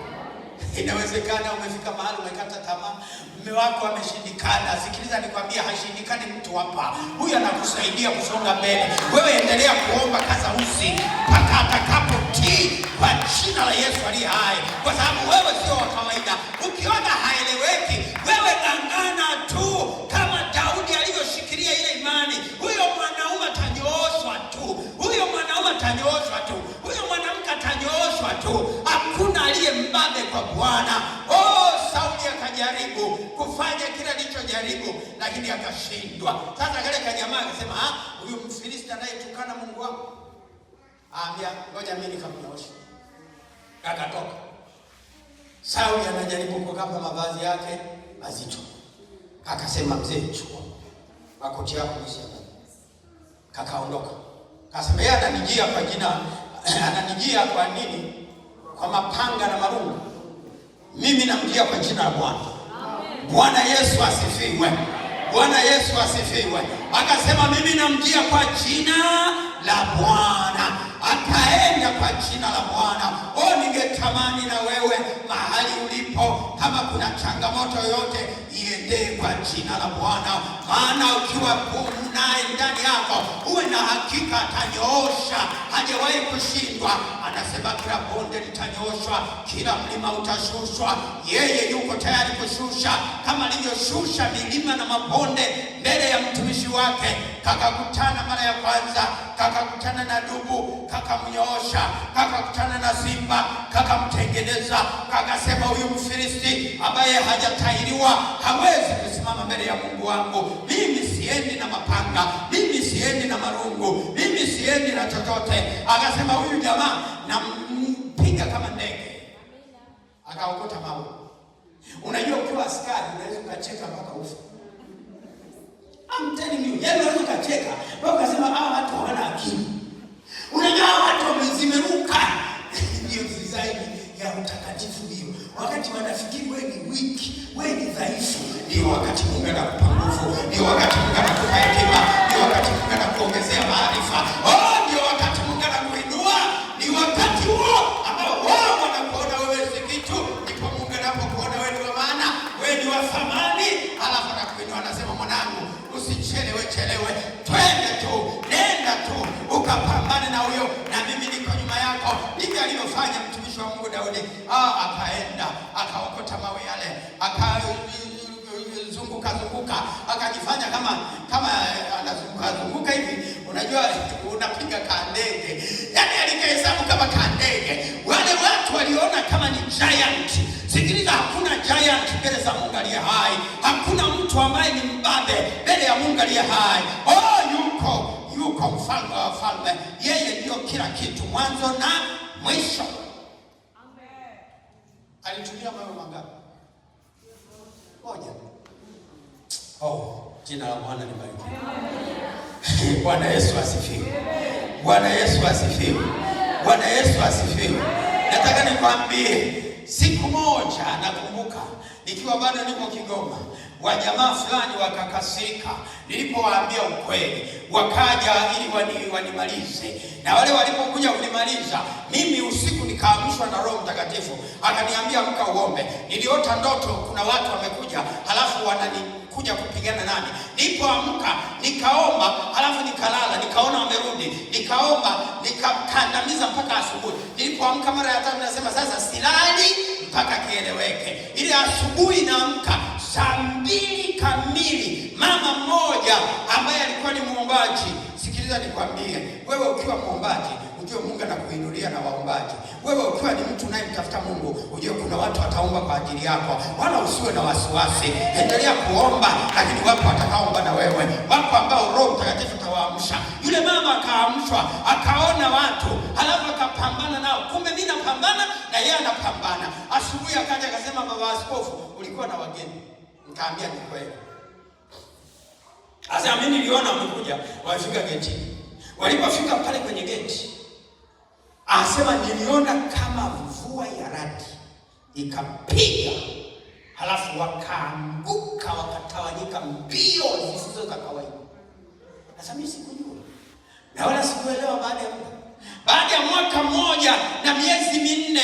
Inawezekana umefika mahali umekata tamaa, mume wako ameshindikana. Sikiliza nikwambie, hashindikani mtu hapa. Huyu anakusaidia kusonga mbele. Wewe endelea kuomba, kaza usi mpaka atakapotii kwa jina la Yesu aliye hai, kwa sababu wewe sio wa kawaida. Ukiona haeleweki, wewe ng'ang'ana tu kama Daudi alivyoshikilia ile imani. Huyo mwanaume atanyooshwa tu, huyo mwanaume atanyooshwa tu, huyo mwanamke atanyooshwa tu. Hakuna aliye mbabe kwa Bwana. Sauli akajaribu kufanya kile alichojaribu, lakini akashindwa. Sasa kale kajamaa akasema, huyu Mfilisti anayetukana Mungu wangu, ambia ngoja mimi nikamnyooshe. Akatoka. Sauli anajaribu kukapa mavazi yake mazito. Akasema, mzee, chukua makoti yako mshaka. Kakaondoka. Akasema yeye ananijia kwa jina, ananijia kwa nini? Kwa mapanga na marungu. Mimi namjia kwa jina la Bwana. Bwana Yesu asifiwe. Bwana Yesu asifiwe. Akasema mimi namjia kwa jina la Bwana. Akaenda kwa jina la Bwana. Ningetamani na wewe mahali ulipo, kama kuna changamoto yoyote, iendee kwa jina la Bwana. Maana ukiwa naye ndani yako, uwe na hakika atanyoosha. Hajawahi kushindwa. Anasema kila bonde litanyooshwa, kila mlima utashushwa. Yeye yuko tayari kushusha, kama alivyoshusha milima na mabonde mbele ya mtumishi wake. Kakakutana mara ya kwanza, kakakutana na dubu, kakamnyoosha. Kakakutana na simba, kakamtengeneza. Kakasema huyu Mfilisti ambaye hajatahiriwa hawezi kusimama mbele ya Mungu wangu. Mimi siendi na mapanga, mimi siendi na marungu, mimi siendi na chochote. Akasema huyu jamaa nampiga kama ndege. Akaokota mawe. Unajua ukiwa askari unaweza ukacheka mpaka ufe. I'm telling you, yeye unaweza ukacheka wewe ukasema watu hawana akili. Unajua watu wamezimeruka. Ndio zaidi ya utakatifu hiyo. Wakati wanafikiri wewe ni weak, wewe ni dhaifu, ndio wakati Mungu anakupa nguvu, ndio wakati Mungu anakupa hekima, ndio wakati Mungu anakuongezea maarifa. Ndio wakati Mungu anakuinua. Ni wakati huo ambao wao wanakuona wewe si kitu, ndipo Mungu anapokuona wewe ni wa maana, wewe ni wa thamani, alafu anakuinua, anasema mwanangu, usichelewe, twende tu, nenda tu ukapambane na huyo, na mimi niko nyuma yako. Ndivyo alivyofanya mtumishi wa Mungu Daudi. Akaenda akaokota mawe yale, akazunguka, akajifanya kama anazunguka hivi. Unajua unapiga kandege, yani alikahesabu kama kandege. Wale watu waliona kama ni giant. Sikiliza, hakuna giant mbele za Mungu aliye hai. Hakuna mtu ambaye ni mbabe mbele ya Mungu aliye hai. Yuko mfalme wa wafalme. Yeye ndio kila kitu, mwanzo na mwisho. Amen. Alitumia mawe mangapi? Moja. Jina la Bwana libarikiwe. Bwana Yesu asifiwe. Bwana Yesu asifiwe. Bwana Yesu asifiwe. Nataka nikwambie, siku moja nakumbuka nikiwa bado niko Kigoma, wajamaa fulani wakakasirika nilipowaambia ukweli. Wakaja ili wanimalize. Na wale walipokuja kunimaliza, mimi usiku nikaamshwa na Roho Mtakatifu. Akaniambia amka uombe. Niliota ndoto kuna watu wamekuja, halafu wananikuja kupigana nami. Nilipoamka nikaomba, halafu nikalala, nikaona wamerudi. Nikaomba, nikakandamiza mpaka asubuhi. Nilipoamka mara ya tatu nasema sasa silali mpaka kieleweke. Ile asubuhi naamka saa 2 kamili. Mama mmoja ambaye alikuwa ni muombaji. Sikiliza nikwambie, wewe ukiwa muombaji, ujue Mungu anakuinulia na waombaji. Wewe ukiwa ni mtu unayemtafuta Mungu, ujue kuna watu wataomba kwa ajili yako. Wala usiwe na wasiwasi. Endelea kuomba, lakini wapo watakaoomba na wewe. Wapo ambao Roho Mtakatifu atawaamsha. Yule mama akaamshwa, akaona watu, halafu akapambana nao. Kumbe mimi napambana na yeye anapambana. Asubuhi akaja akasema, baba askofu, ulikuwa na wageni. Nikaambia ni kweli. Asa mimi niliona wamekuja, wafika geti. Walipofika pale kwenye geti, asema niliona kama mvua ya radi ikapiga, halafu wakaanguka, wakatawanyika mbio zisizo za kawaida. Sasa mimi sikujua na wala sikuelewa. Baada ya mwaka mmoja na miezi 4,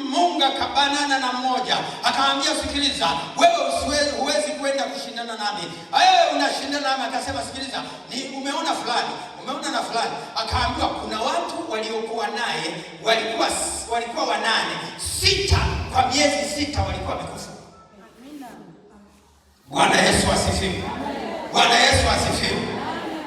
Mungu Mungu akabanana na mmoja, akamwambia sikiliza, wewe huwezi kwenda kushindana nami. Wewe unashindana nami. Akasema sikiliza, ni umeona fulani, umeona na fulani. Akaambiwa kuna watu waliokuwa naye walikuwa 8, 6 kwa miezi 6 walikuwa wamekufa. Bwana Yesu asifiwe. Bwana Yesu asifiwe.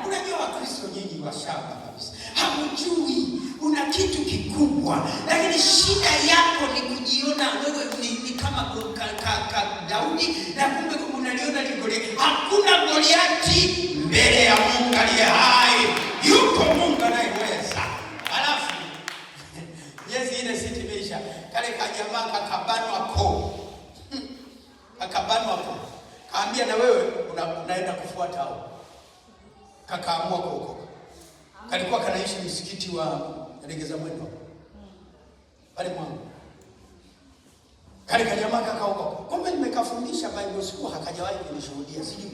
Unajua Wakristo nyinyi washamba kabisa. Hamjui una kitu kikubwa, lakini shida yako ni kujiona wewe ni kama Daudi, na kumbe unaliona ni Goliathi. Hakuna Goliathi mbele ya Mungu aliye hai. Yuko Mungu anayeweza. Alafu miezi ile 6 imeisha, kale kajamaa kakabanwa ko. Akabanwa ko. Kaambia na wewe unaenda kufuata hao. Kakaamua huko. Kalikuwa kanaishi msikiti wa Legeza Mwendo pale mwangu. Kale kajamaa kakaokoka. Kumbe nimekafundisha Bible school, hakajawahi kunishuhudia sijui.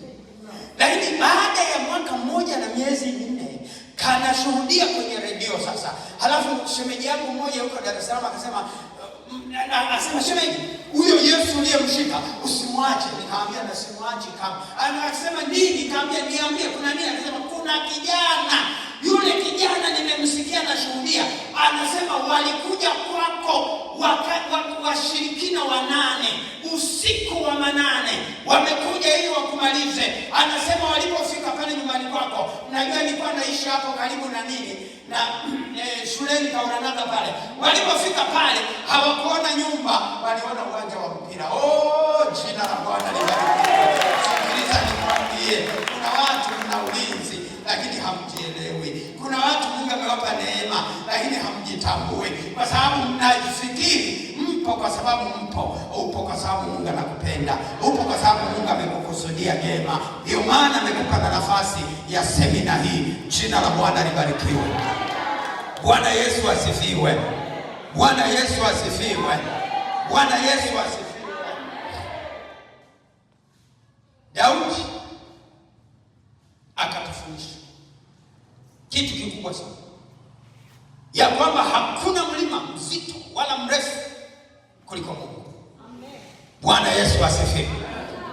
Lakini baada ya mwaka mmoja na miezi 4 kanashuhudia kwenye redio sasa. Halafu shemeji yangu mmoja huko Dar es Salaam akasema shemeji, huyo Yesu uliyemshika usimwache. Nikamwambia na simwachi kama. Anasema nini? Nikamwambia niambie kuna nini? Akasema kuna kijana. Yule kijana nimemsikia na shuhudia. Anasema walikuja kwako washirikina 8 usiku wa 8. Wamekuja ili wakumalize. Anasema walipofika pale nyumbani kwako, najua nilikuwa naishi hapo karibu na nini na shuleni Kauranaga pale. Walipofika pale hawakuona nyumba, waliona uwanja wa mpira. Jina la Bwana libarikiwe. Sikiliza nikwambie, kuna watu mna ulinzi lakini hamjielewi. Kuna watu Mungu amewapa neema lakini hamjitambui, kwa sababu mnajifikiri mpo kwa sababu mpo. Upo kwa sababu Mungu anakupenda. Upo kwa sababu Mungu amekukusudia jema. Ndio maana amekupa nafasi ya semina hii. Jina la Bwana libarikiwe. Bwana Yesu asifiwe. Bwana Yesu asifiwe. Bwana Yesu asifiwe. Daudi akatufundisha kitu kikubwa sana, ya kwamba hakuna mlima mzito wala mrefu kuliko Mungu. Amen. Bwana Yesu asifiwe.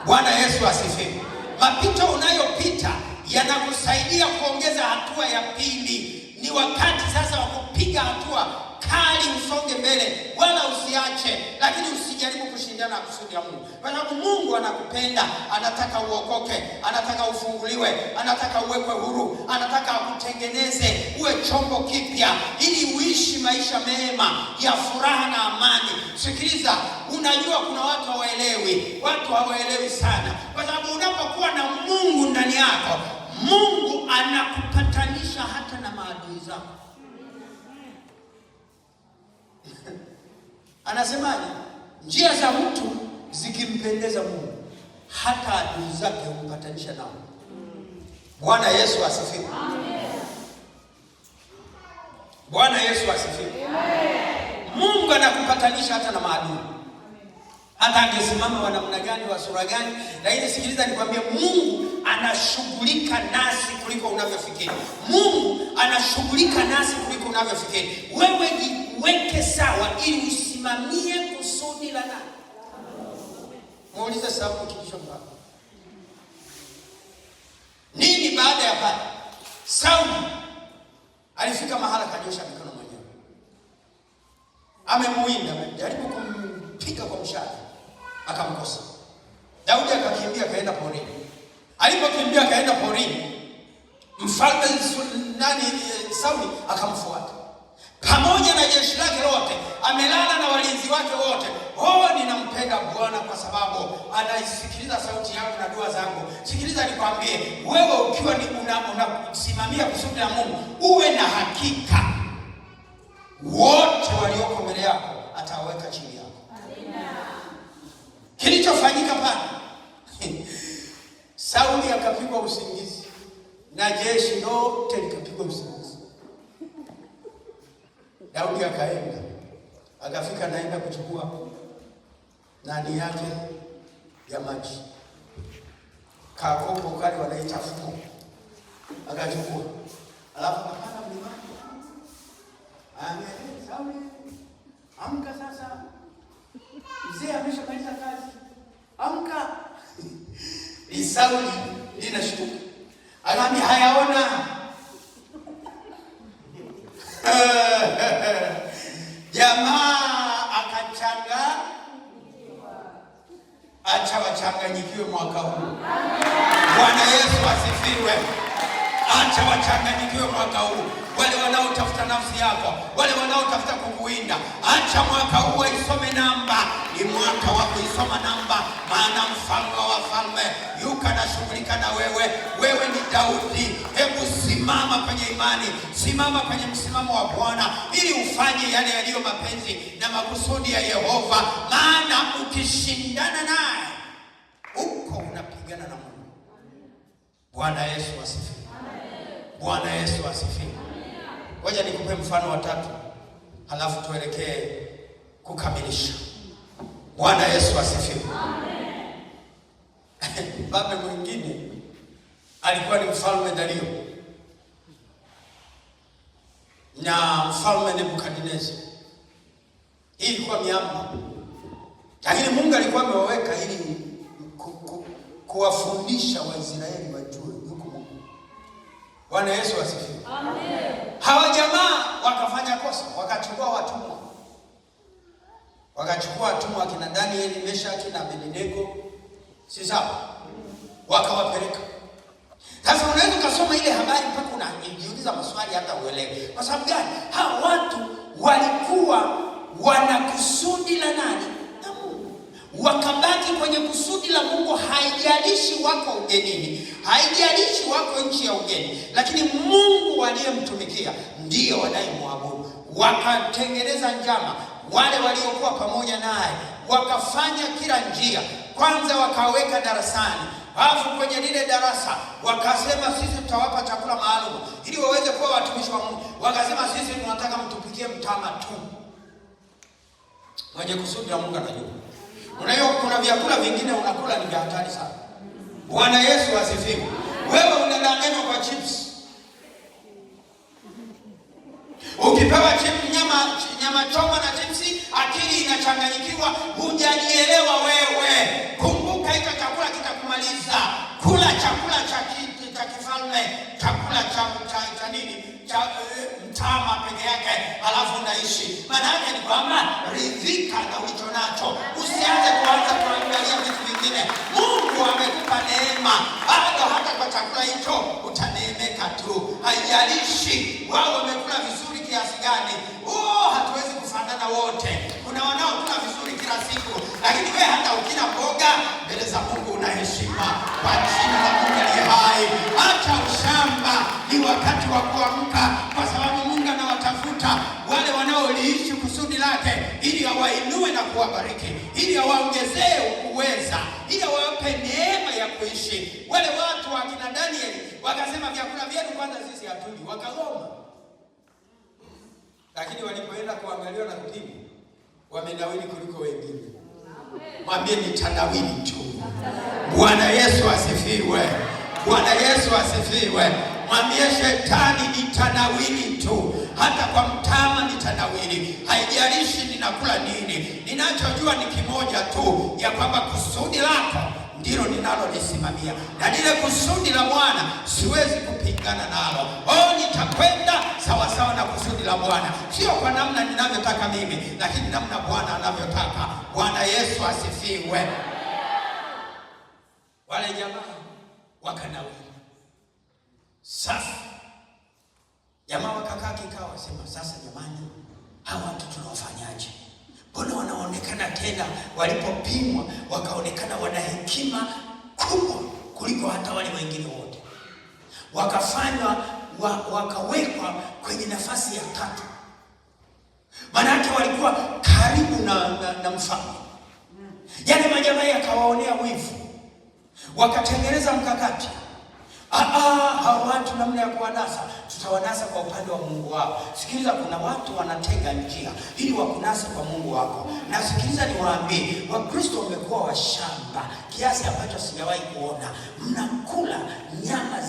Bwana Yesu asifiwe. Mapito unayopita yanakusaidia kuongeza hatua ya pili. Ni wakati sasa wa kupiga hatua kali, usonge mbele, wala usiache, lakini usijaribu kushindana na kusudi la Mungu. Kwa sababu Mungu anakupenda, anataka uokoke, anataka ufunguliwe, anataka uwekwe huru, anataka akutengeneze uwe chombo kipya ili uishi maisha mema ya furaha na amani. Sikiliza, unajua kuna watu hawaelewi sana, kwa sababu unapokuwa na Mungu ndani yako, Mungu anakupatanisha hata na maadui zako. Anasemaje? Njia za mtu zikimpendeza Mungu, hata adui zake humpatanisha nao. Bwana Yesu asifiwe. Bwana Yesu asifiwe. Mungu anakupatanisha hata na maadui. Hata angesimama wa namna gani, wa sura gani, lakini sikiliza nikwambie, Mungu anashughulika nasi kuliko unavyofikiri. Mungu anashughulika nasi kuliko unavyofikiri. Wewe jiweke sawa ili usimamie kusudi la nani? Muulize sababu kilicho mbaya. Nini baada ya pale? Sauli alifika mahala kanyosha mikono mwenyewe. Amemuinda, amejaribu kumpiga kwa mshale, akamkosa. Daudi akakimbia kaenda porini. Alipokimbia kaenda porini, mfalme Sauli akamfuata pamoja na jeshi lake lote, amelala na walinzi wake wote. Ninampenda Bwana kwa sababu anaisikiliza sauti yangu na dua zangu. Sikiliza nikwambie, wewe ukiwa ni unasimamia kusudi la Mungu, uwe na hakika wote walioko mbele yako ataweka chini yako. Amina. Kilichofanyika pale, Sauli akapigwa usingizi na jeshi lote likapigwa usingizi. Daudi akaenda, akafika naenda kuchukua nani yake ya maji, kakopo kale wanaita fuko, akachukua, alafu akapanda mlimani. Sauli, amka sasa, Mzee ameshamaliza kazi. Amka. Sauli linashtuka. Anaambia hayaona. Jamaa akachanga. Acha wachanganyikiwe mwaka huu. Bwana Yesu asifiwe. Acha wachanganyikiwe mwaka huu. Wale wanaotafuta nafsi yako, wale wanaotafuta kukuinda, acha mwaka huu waisome namba. Ni mwaka wa kuisoma namba, maana mfalme wa wafalme yuko anashughulika na wewe. Wewe ni Daudi. Hebu simama kwenye imani, simama kwenye msimamo wa Bwana, ili ufanye yale yaliyo mapenzi na makusudi ya Yehova, maana ukishindana naye uko unapigana na Mungu. Bwana Yesu asifiwe. Bwana Yesu asifiwe. Ngoja nikupe mfano wa tatu, halafu tuelekee kukamilisha. Bwana Yesu asifiwe. Baba mwingine alikuwa ni mfalme Dario na mfalme Nebukadneza. Hii ilikuwa miamba, lakini Mungu alikuwa amewaweka ili kuwafundisha Waisraeli wajue yuko Mungu. Bwana Yesu asifiwe. Amen. Hawa jamaa wakafanya kosa, wakachukua watumwa. Wakachukua watumwa akina Danieli, Meshaki na Abednego. Si sawa? Wakawapeleka. Sasa unaweza kusoma ile habari mpaka unajiuliza maswali hata uelewe. Kwa sababu gani? Hawa watu walikuwa wana kusudi la nani? Na Mungu. Wakabaki kwenye kusudi la Mungu, haijalishi wako ugenini, haijalishi wako nchi ya ugeni, lakini Mungu waliyemtumikia ndio wanayemwabudu. Wakatengeneza njama, wale waliokuwa pamoja naye wakafanya kila njia. Kwanza wakaweka darasani, alafu kwenye lile darasa wakasema sisi tutawapa chakula maalum ili waweze kuwa watumishi wa Mungu. Wakasema sisi tunataka mtupikie mtama tu. Mwenye kusudi la Mungu anajua. Unajua kuna vyakula vingine unakula ni vya hatari sana. Bwana Yesu asifiwe. Wewe unadanganywa kwa chips. Ukipewa chips, nyama choma na chipsi, akili inachanganyikiwa, hujajielewa wewe. Kumbuka hicho chakula kitakumaliza. Kula chakula cha kifalme, chakula cha nini? Mtama peke yake, alafu unaishi. Maana yake ni kwamba ridhika na ulicho nacho. Usianze kuangalia vitu vingine. Mungu amekupa neema. Bado hata kwa chakula hicho utaneemeka tu. Haijalishi wao wamekula vizuri kiasi gani. Hatuwezi kufanana wote. Kuna wanaokula vizuri kila siku, lakini wewe hata ukila mboga mbele za Mungu una heshima. Kwa jina la Mungu aliye hai, acha ushamba. Ni wakati wa kuamka, kwa sababu Mungu anawatafuta wale wanaoliishi kusudi lake, ili awainue na kuwabariki, ili awaongezee uweza, ili awape neema ya kuishi. Wale watu wa kina Danieli wakasema vyakula vyenu kwanza sisi hatuli, wakagoma. Lakini walipoenda kuangaliwa na kupima, wamenawili kuliko wengine. Mwambie nitanawili tu. Bwana Yesu asifiwe. Bwana Yesu asifiwe. Mwambie shetani nitanawili tu. Hata kwa mtama nitanawili. Haijalishi ninakula nini. Ninachojua ni kimoja tu, ya kwamba kusudi lako ndilo ninalolisimamia. Na lile kusudi la Bwana siwezi kupingana nalo. Nitakwenda sawa sawa na kusudi la Bwana. Sio kwa namna ninavyotaka mimi, lakini namna Bwana anavyotaka. Bwana Yesu asifiwe. Wale jamaa wakanawili. Sasa jamaa wakakaa kikao, wasema sasa jamani, hawa watu tunawafanyaje? Mbona wanaonekana tena, walipopimwa wakaonekana wana hekima kubwa kuliko hata wale wengine wote. Wakafanywa wakawekwa kwenye nafasi ya tatu. Maana yake walikuwa karibu na mfalme. Yale majamaa yakawaonea wivu. Wakatengeneza mkakati. Hawa watu namna ya kuwanasa, tutawanasa kwa upande wa Mungu wao. Sikiliza, kuna watu wanatega njia ili wakunase kwa Mungu wako. Na sikiliza niwaambie, Wakristo wamekuwa washamba kiasi ambacho sijawahi kuona. Mnakula nyama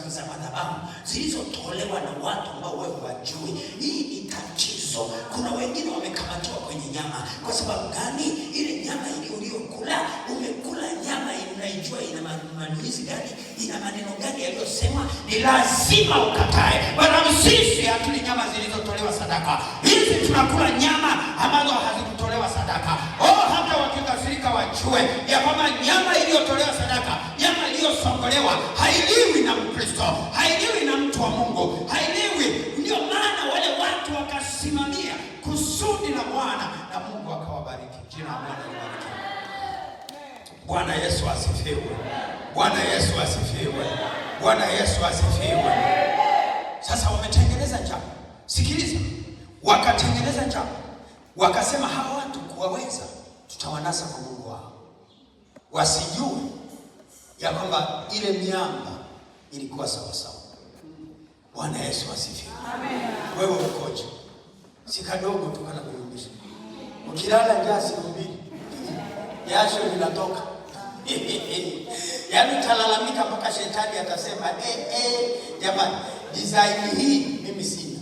za madhabahu zilizotolewa na watu ambao wewe hawajui. Hii ni tatizo. Kuna wengine wamekamatiwa kwenye nyama. Kwa sababu gani? Ile nyama uliyokula, umekula nyama unaijua ina manuizi gani, ina maneno gani yaliyosema, ni lazima ukatae. Bwana, sisi hatuli nyama zilizotolewa sadaka. Hizi tunakula nyama ambazo hazikutolewa sadaka. Hata wakikasirika wajue ya kwamba nyama iliyotolewa sadaka, nyama iliyosongolewa hailiwi na Mkristo, hailiwi na mtu wa Mungu, hailiwi. Ndio maana wale watu wakasimamia kusudi la Bwana na Mungu akawabariki. Jina la Bwana libarikiwe. Bwana Yesu asifiwe. Bwana Yesu asifiwe. Bwana Yesu asifiwe. Sasa wametengeneza njama. Sikiliza, wakatengeneza njama. Wakasema hawa watu kuwaweza, tutawanasa kwa Mungu wao. Wasijue ya kwamba ile miamba ilikuwa sawa sawa. Bwana Yesu asifiwe. Amen. Wewe ukoje? Si kadogo tu kana kurudisha. Ukilala njaa siku mbili, jasho linatoka. Yaani utalalamika mpaka shetani atasema jamani, design hii mimi sina.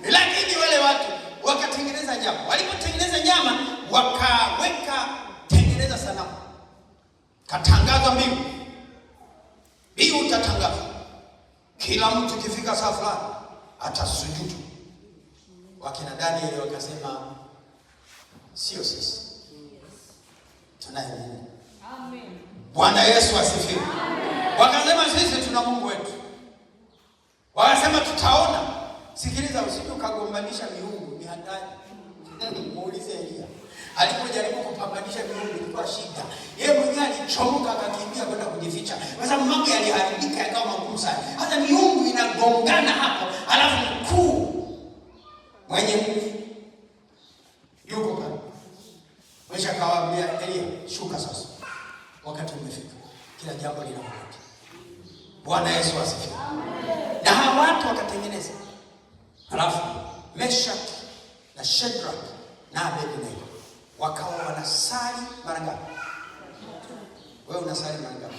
Lakini wale watu wakatengeneza nyama. Walipotengeneza nyama, wakaweka tengeneza sanamu. Katangaza mbingu. Mbingu utatangaza. Kila mtu kifika saa fulani atasujudu. Wakina Danieli wakasema sio sisi. Tunaye Mungu. Amen. Bwana Yesu asifiwe. Amen. Wakasema sisi tuna Mungu wetu. Wakasema tutaona. Sikiliza, usije ukagombanisha miungu, ni hatari. Muulize Elia. Alipojaribu kupambanisha miungu ilikuwa shida. Yeye mwenyewe alichomoka akakimbia kwenda kujificha. Kwa sababu mambo yaliharibika yakawa magumu sana. Hata miungu inagongana hapo, alafu mkuu mwenye nguvu yuko pale. Mwisho akawaambia Elia, shuka sasa. Wakati umefika. Kila jambo lina wakati. Bwana Yesu asifiwe. Na hawa watu wakatengeneza. Halafu Meshach na Shadrach na Abednego wakawa wanasali mara ngapi? Wewe unasali mara ngapi?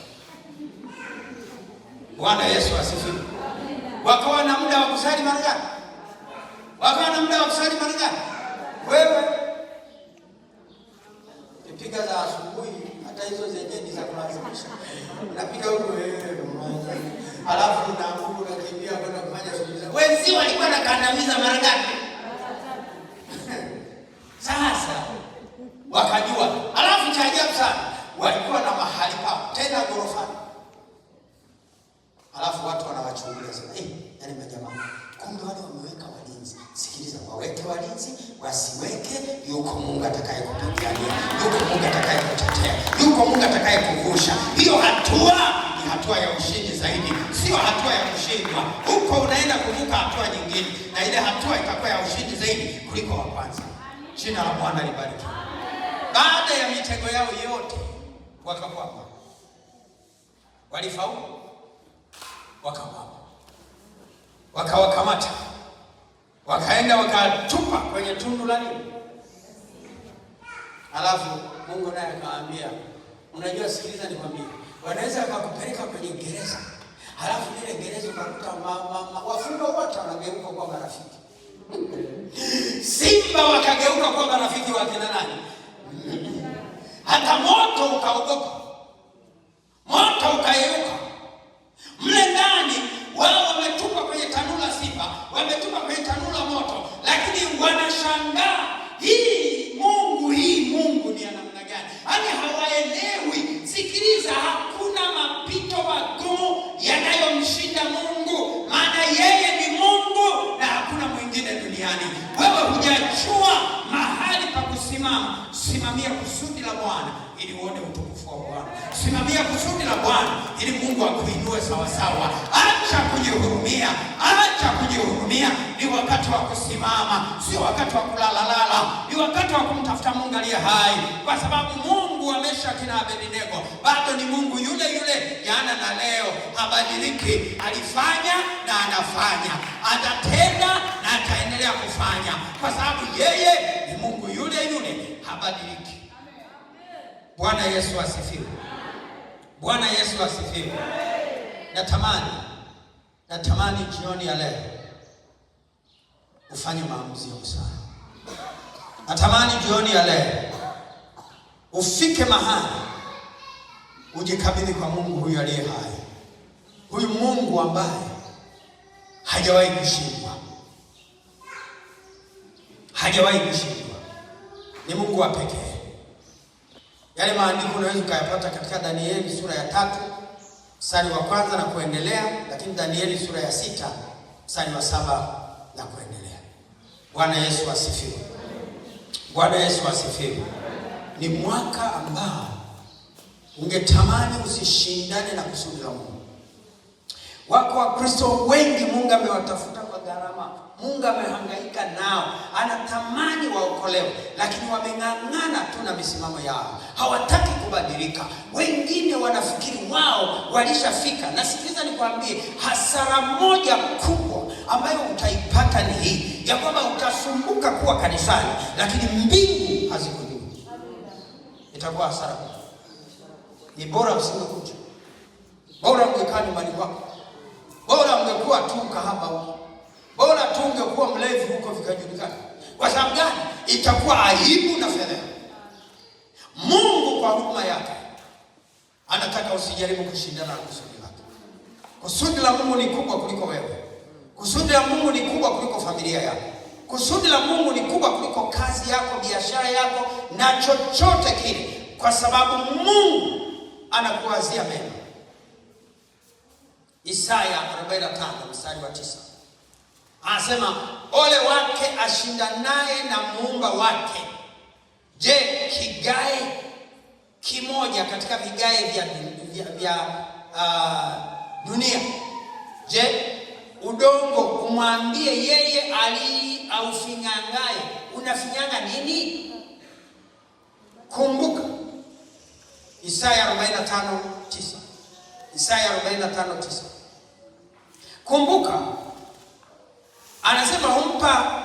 Bwana Yesu asifiwe. Wakawa na muda wa kusali mara ngapi? Wakawa na muda wa kusali mara ngapi? Wewe piga za asubuhi, hata hizo zenyewe za kulazimisha. Unapiga huko alafu unaamuru unakimbia kwenda kufanya shughuli zako. Wenzi walikuwa nakandamiza mara ngapi? Sasa wakajua. Alafu cha ajabu sana, walikuwa na mahali pao tena gorofani. Alafu watu wanawachungulia sana. Yaani majamaa, kumbe wale wameweka walinzi. Sikiliza, waweke walinzi, wasiweke, yuko Mungu atakayekupigania, yuko Mungu atakayekutetea, yuko Mungu atakayekuvusha. Hiyo hatua ni hatua ya ushindi zaidi, sio hatua ya kushindwa. Huko unaenda kuvuka hatua nyingine, na ile hatua itakuwa ya ushindi zaidi kuliko wa kwanza. Jina la Bwana libarikiwe. Baada ya mitego yao yote wakakwama. Walifaulu. Wakakwama. Wakawakamata. Wakaenda wakatupa kwenye tundu la nini? Alafu Mungu naye akamwambia, unajua, sikiliza nikwambie, wanaweza wakakupeleka kwenye gereza. Halafu ile gereza ukakuta wafungwa wote wanageuka kwa marafiki. Simba wakageuka kwa marafiki wa kina nani? Hata moto ukaogopa. Moto ukayeyuka. Mle ndani wao wametupa kwenye tanuru la simba, wametupa kwenye tanuru la moto, lakini wanashangaa hii Mungu ni ya namna gani? Yaani hawaelewi. Sikiliza, hakuna mapito magumu yanayomshinda Mungu, maana yeye ni Mungu na hakuna mwingine duniani. Wewe hujachua mahali pa kusimama. Simamia kusudi la Bwana ili uone utukufu wa Bwana. Simamia kusudi la Bwana ili Mungu akuinue sawa sawa. Acha kujihurumia. Acha kujihurumia. Ni wakati wa kusimama, sio wakati wa kulala lala. Ni wakati wa kumtafuta Mungu aliye hai, kwa sababu Mungu amesha Shadraka na Abednego bado ni Mungu yule yule jana na leo, habadiliki. Alifanya na anafanya, atatenda na ataendelea kufanya, kwa sababu yeye ni Mungu yule yule, habadiliki. Bwana Yesu asifiwe. Bwana Yesu asifiwe. Natamani jioni ya leo ufanye maamuzi ya busara. Natamani jioni ya leo ufike mahali ujikabidhi kwa Mungu huyu aliye hai, huyu Mungu ambaye hajawahi kushindwa, hajawahi kushindwa, ni Mungu wa pekee. Yale maandiko unaweza kuyapata katika Danieli sura ya 3 mstari wa 1 na kuendelea, lakini Danieli sura ya 6 mstari wa 7 na kuendelea. Bwana Yesu asifiwe. Bwana Yesu asifiwe. Ni mwaka ambao ungetamani usishindane na kusudi la Mungu. Wako Wakristo wengi Mungu amewatafuta kwa gharama, Mungu amehangaika nao, anatamani waokolewe, lakini wameng'ang'ana tu na misimamo yao, hawataki kubadilika. Wengine wanafikiri wao walishafika. Na sikiliza nikwambie, hasara moja kubwa ambayo utaipata ni hii, ya kwamba utasumbuka kuwa kanisani, lakini mbingu hazikujui. Itakuwa hasara. Ni bora usingekuja, bora ungekaa nyumbani kwako, bora ungekuwa tu kahaba huko, bora tu ungekuwa mlevi huko vikajulikana. Kwa sababu gani? Itakuwa aibu na fedheha. Mungu kwa huruma yake anataka usijaribu kushindana na kusudi lake. Kusudi la Mungu ni kubwa kuliko wewe. Kusudi la Mungu ni kubwa kuliko familia yako. Kusudi la Mungu ni kubwa kuliko kazi yako, biashara yako na chochote kile, kwa sababu Mungu anakuwazia mema. Isaya 45 mstari wa 9 anasema, ole wake ashindanaye na muumba wake. Je, kigae kimoja katika vigae vya dunia, je, udongo umwambie yeye aufinyangaye, unafinyanga nini? Kumbuka Isaya 45:9. Isaya 45:9. Kumbuka, anasema humpa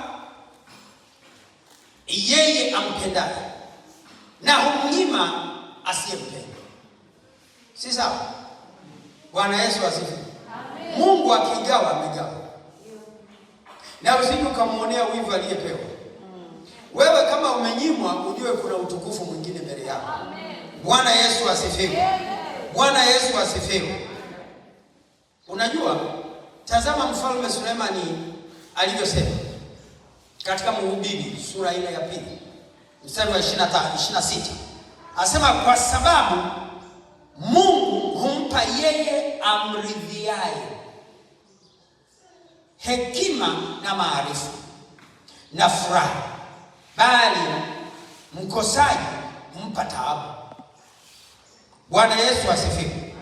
yeye ampendaye na humnyima asiyempenda. Si sawa? Bwana Yesu asifiwe. Amen. Mungu akigawa amegawa. Na usije ukamwonea wivu aliyepewa. Wewe kama umenyimwa, ujue kuna utukufu mwingine mbele yako. Amen. Bwana Yesu asifiwe. Bwana Yesu asifiwe. Unajua, tazama Mfalme Sulemani alivyosema katika Mhubiri sura ile ya 2 mstari wa 26. Anasema, kwa sababu Mungu humpa yeye amridhiaye hekima na maarifa na furaha, bali mkosaji humpa taabu. Bwana Yesu asifiwe.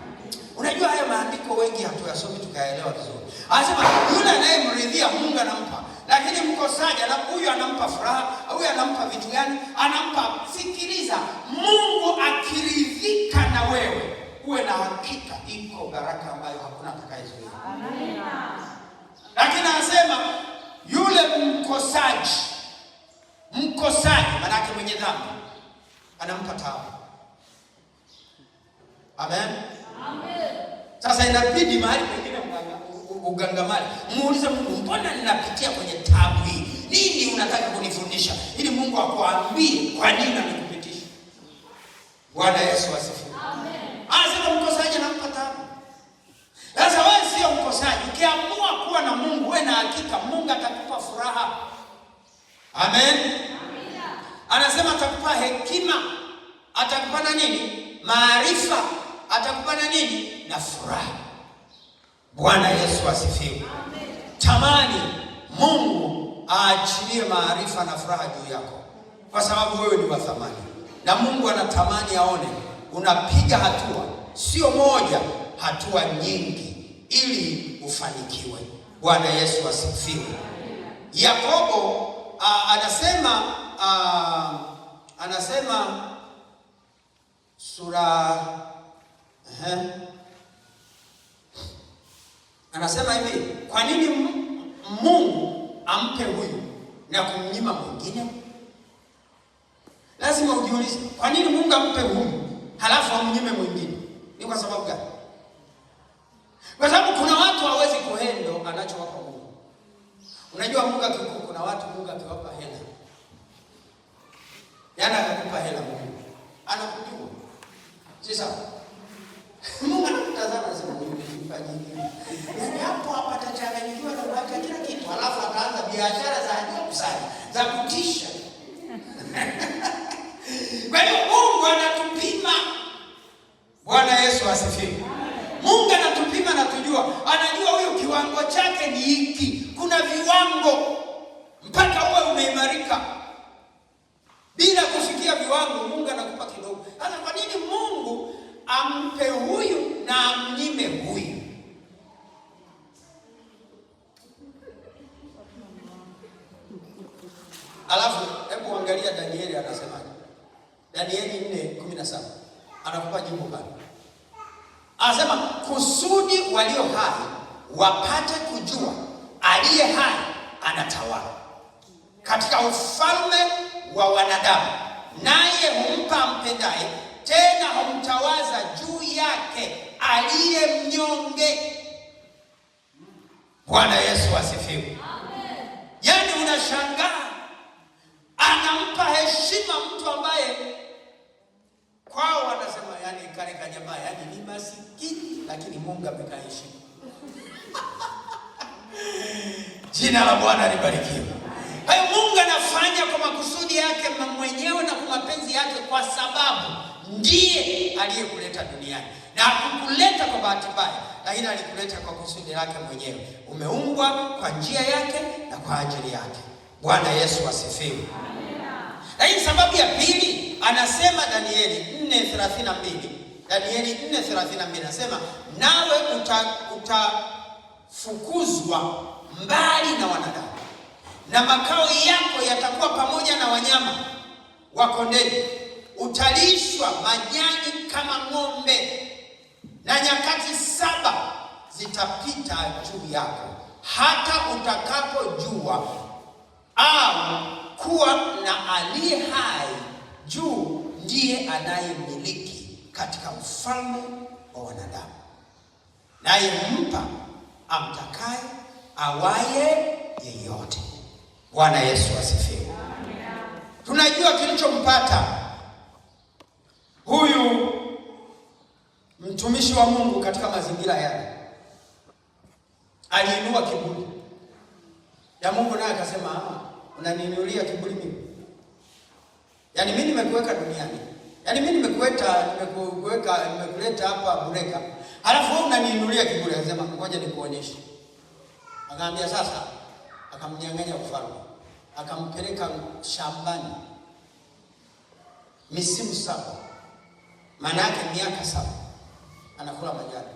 Unajua haya maandiko wengi hatuyasomi tukaelewa vizuri. Anasema yule anayemridhia Mungu anampa, lakini mkosaji na huyu anampa furaha, huyu anampa vitu gani? Anampa. Sikiliza, Mungu akiridhika na wewe, uwe na hakika iko baraka ambayo hakuna atakayezuia. Amen. Lakini anasema yule mkosaji maana yake mwenye dhambi, anampa taabu. Amen. Amen. Sasa inabidi mahali pengine ugangamali, muulize Mungu, mbona ninapitia kwenye taabu hii? Nini unataka kunifundisha? Ili Mungu akuambie kwa nini amekupitisha. Bwana Yesu asifiwe. Amen. Anasema mkosaji anampa taabu. Sasa wewe sio mkosaji. Ukiamua kuwa na Mungu, wewe na hakika Mungu atakupa furaha. Amen. Amen. Anasema atakupa hekima, atakupa na nini? Maarifa, atakupa na nini? Na furaha. Bwana Yesu asifiwe. Amen. Tamani Mungu aachilie maarifa na furaha juu yako, kwa sababu wewe ni wa thamani, na Mungu anatamani aone unapiga hatua, sio moja, hatua nyingi, ili ufanikiwe. Bwana Yesu asifiwe. Yakobo anasema sura anasema hivi, kwa nini Mungu ampe huyu na kumnyima mwingine? Lazima ujiulize, kwa nini Mungu ampe huyu halafu amnyime mwingine? Ni kwa sababu gani? Kwa sababu kuna watu hawezi kuhendo anachowapa Mungu. Unajua Mungu akikupa, kuna watu Mungu akiwapa hela, yaani akakupa hela, Mungu anakujua. Sasa Mungu anakutazama sana, umefanya nini? Yaani hapo hapa atachanganyikiwa na kuacha kila kitu, halafu ataanza biashara za ajabu sana za kutisha. Kwa hiyo Mungu anatupima. Bwana Yesu asifiwe. Mungu anatupima na kujua, anajua huyu kiwango chake ni hiki. Kuna viwango mpaka uwe umeimarika. Bila kufikia viwango Mungu anakupa kidogo. Sasa kwa nini Mungu ampe huyu na amnyime huyu? Alafu hebu angalia Danieli anasema. Danieli 4:17 anakupa jibu pale. Anasema kusudi walio hai wapate kujua aliye hai anatawala katika ufalme wa wanadamu, naye humpa mpendaye, tena humtawaza juu yake aliye mnyonge. Bwana Yesu asifiwe. Amen. Yaani unashangaa, anampa heshima mtu ambaye kwao wanasema yani kale kajamaa yani ni masikini, lakini Mungu ameka heshima. Jina la Bwana libarikiwe. Hayo Mungu anafanya kwa makusudi yake mwenyewe na kwa mapenzi yake, kwa sababu ndiye aliyekuleta duniani. Na hakukuleta kwa bahati mbaya, lakini alikuleta kwa kusudi lake mwenyewe. Umeumbwa kwa njia yake na kwa ajili yake. Bwana Yesu asifiwe. Lakini sababu ya pili anasema Danieli 4:32. Danieli 4:32 anasema nawe utafukuzwa mbali na wanadamu, na makao yako yatakuwa pamoja na wanyama wa kondeni. Utalishwa majani kama ng'ombe, na nyakati 7 zitapita juu yako, hata utakapojua au kuwa na aliye hai juu ndiye anayemiliki katika ufalme wa wanadamu, naye humpa amtakaye awaye yeyote. Bwana Yesu asifiwe. Tunajua kilichompata huyu mtumishi wa Mungu katika mazingira yale. Aliinua kiburi ya Mungu, naye akasema unaniinulia kiburi mimi? Yaani mimi nimekuweka duniani. Yaani mimi nimekuleta hapa Bureka. Halafu wewe unaniinulia kiburi. Akasema ngoja nikuonyeshe. Akaambia sasa, akamnyang'anya ufalme. Akampeleka shambani misimu 7. Maana yake miaka 7 anakula majani.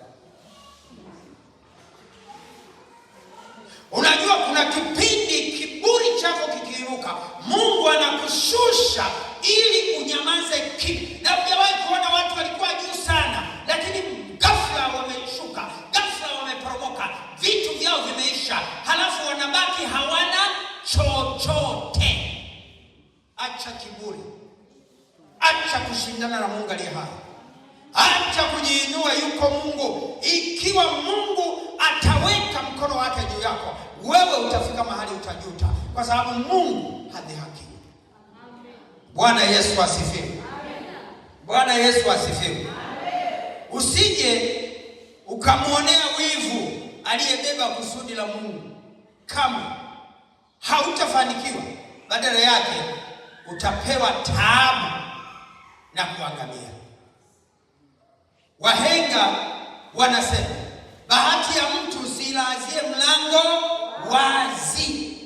Unajua kuna kipindi kiburi chako kikiinuka, Mungu anakushusha ili unyamaze kimya. Na hujawahi kuona watu walikuwa juu sana, lakini ghafla wameshuka, ghafla wameporomoka, vitu vyao vimeisha, halafu wanabaki hawana chochote. Acha kiburi. Acha kushindana na Mungu aliye hai. Acha kujiinua, yuko Mungu. Ikiwa Mungu ataweka mkono wake juu yako, wewe utafika mahali utajuta, kwa sababu Mungu hadhihaki. Bwana Yesu asifiwe. Bwana Yesu asifiwe. Usije ukamwonea wivu aliyebeba kusudi la Mungu. Kama hautafanikiwa, badala yake utapewa taabu na kuangamia. Wahenga wanasema bahati ya mtu silazie mlango wazi.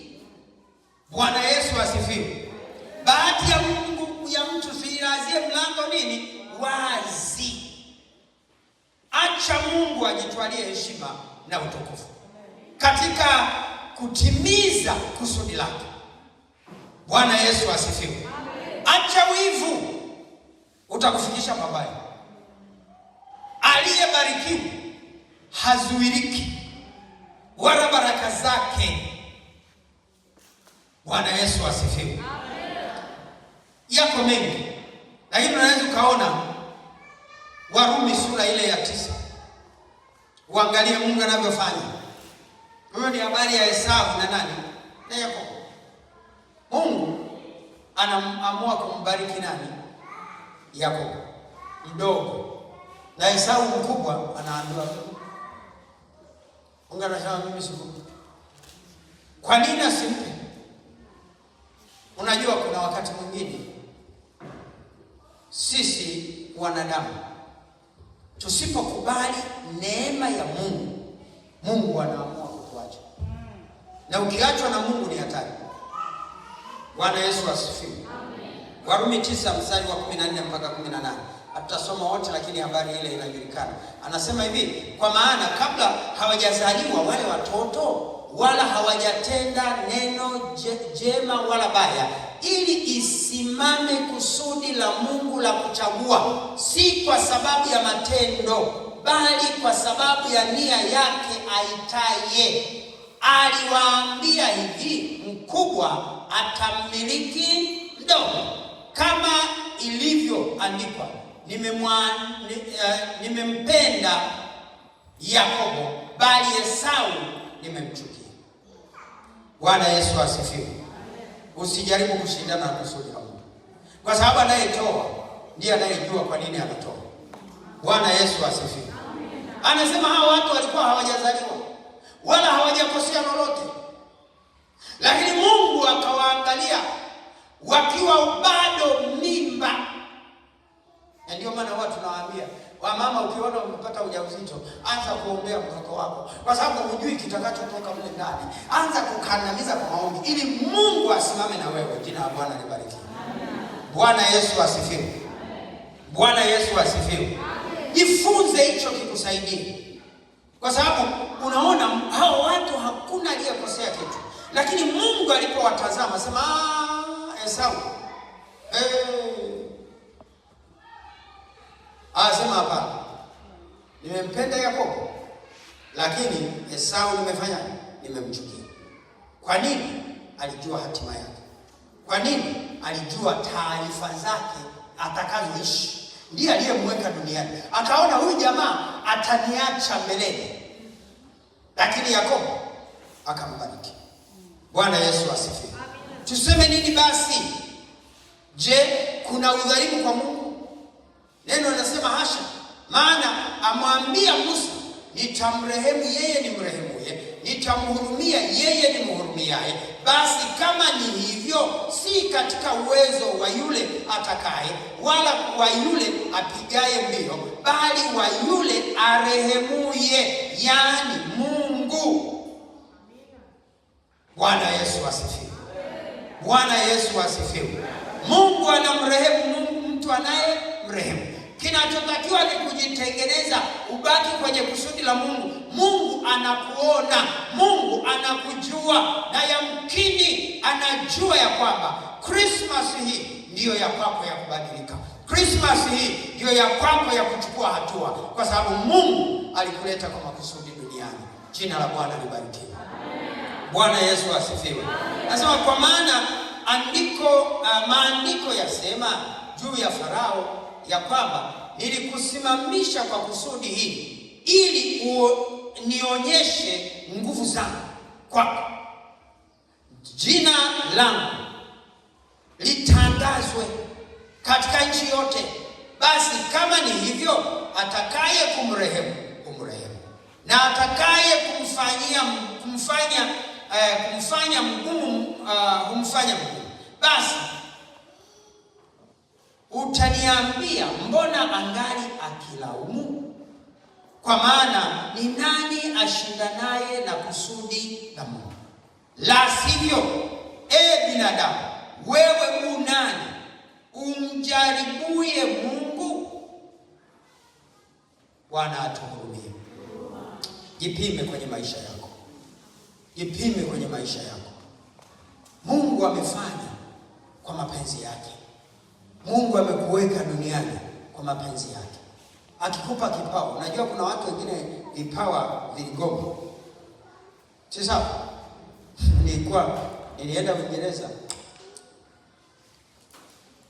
Bwana Yesu asifiwe. Bahati ya Mungu ya mtu silazie mlango nini? Wazi. Acha Mungu ajitwalie heshima na utukufu katika kutimiza kusudi lake. Bwana Yesu asifiwe. Acha wivu. utakufikisha pabaya. Aliyebarikiwa hazuiriki wala baraka zake. Bwana Yesu asifiwe. Yako mengi, lakini unaweza ukaona Warumi sura ile ya 9. Uangalie Mungu anavyofanya. Hiyo ni habari ya Esau na nani? Na Yakobo. Mungu anaamua kumbariki nani? Yakobo mdogo, na Esau mkubwa anaambiwa Mungu anasema mimi sikupi. Kwa nini asimpe? Unajua kuna wakati mwingine sisi wanadamu tusipokubali neema ya Mungu, Mungu anaamua kutuacha. Na ukiachwa na Mungu ni hatari. Bwana Yesu asifiwe. Amen. Warumi 9 mstari wa 14 mpaka 18. Hatutasoma wote, lakini habari ile inajulikana. Anasema hivi, kwa maana kabla hawajazaliwa wale watoto, wala hawajatenda neno jema wala baya, ili isimame kusudi la Mungu la kuchagua, si kwa sababu ya matendo, bali kwa sababu ya nia yake aitaye. Aliwaambia hivi, mkubwa atamiliki mdogo, kama ilivyoandikwa, nimempenda Yakobo, bali Esau nimemchukia. Bwana Yesu asifiwe. Usijaribu kushindana na kusudi la Mungu, kwa sababu anayetoa ndiye anayejua kwa nini anatoa. Bwana Yesu asifiwe. Anasema hawa watu walikuwa hawajazaliwa wala hawajakosea lolote, lakini Mungu akawaangalia wakiwa bado mimba. Na ndio maana watu tunawaambia wamama, ukiona umepata ujauzito, anza kuombea mtoto wako, kwa sababu hujui kitakachotoka mle ndani. Anza kukandamiza kwa maombi ili Mungu asimame na wewe. Jina la Bwana libarikiwe. Bwana Yesu asifiwe. Bwana Yesu asifiwe. Jifunze hicho kikusaidie, kwa sababu unaona hao watu hakuna aliyekosea kitu, lakini Mungu alipowatazama sema Esau, asema hapa nimempenda Yakobo, lakini Esau nimemchukia. Kwa nini? Alijua hatima yake. Kwa nini? Alijua taarifa zake atakazoishi. Ndiye aliyemweka duniani. Akaona huyu jamaa ataniacha mbeleni, lakini Yakobo akambariki. Bwana Yesu asifiwe. Tuseme nini basi? Je, kuna udhalimu kwa Mungu? Neno linasema hasha. Maana amwambia Musa, nitamrehemu yeye nimrehemuye, nitamhurumia yeye nimhurumiaye. Basi kama ni hivyo, si katika uwezo wa yule atakaye, wala wa yule apigaye mbio, bali wa yule arehemuye, yani Mungu. Bwana Yesu asifiwe. Bwana Yesu asifiwe. Mungu anamrehemu mtu anaye mrehemu. Kinachotakiwa ni kujitengeneza, ubaki kwenye kusudi la Mungu. Mungu anakuona, Mungu anakujua, na yamkini anajua ya kwamba Christmas hii ndiyo ya kwako ya kubadilika. Christmas hii ndiyo ya kwako ya kuchukua hatua, kwa sababu Mungu alikuleta kwa makusudi duniani. Jina la Bwana libarikiwe. Bwana Yesu asifiwe. Nasema kwa maana maandiko yasema juu ya Farao ya kwamba nilikusimamisha kwa kusudi hili, ili nionyeshe nguvu zangu kwako, jina langu litangazwe katika nchi yote. Basi kama ni hivyo, atakaye kumrehemu umrehemu, na atakaye kumfanya mgumu humfanya mgumu. Basi utaniambia, mbona angali akilaumu? Kwa maana ni nani ashindanaye na kusudi la Mungu? La sivyo, binadamu, wewe u nani umjaribuye Mungu? Bwana atuhurumie. Jipime kwenye maisha yako, jipime kwenye maisha yako. Mungu amefanya kwa mapenzi yake. Mungu amekuweka duniani kwa mapenzi yake. Akikupa kipawa, unajua kuna watu wengine vipawa viligoma. Sasa nilienda Uingereza,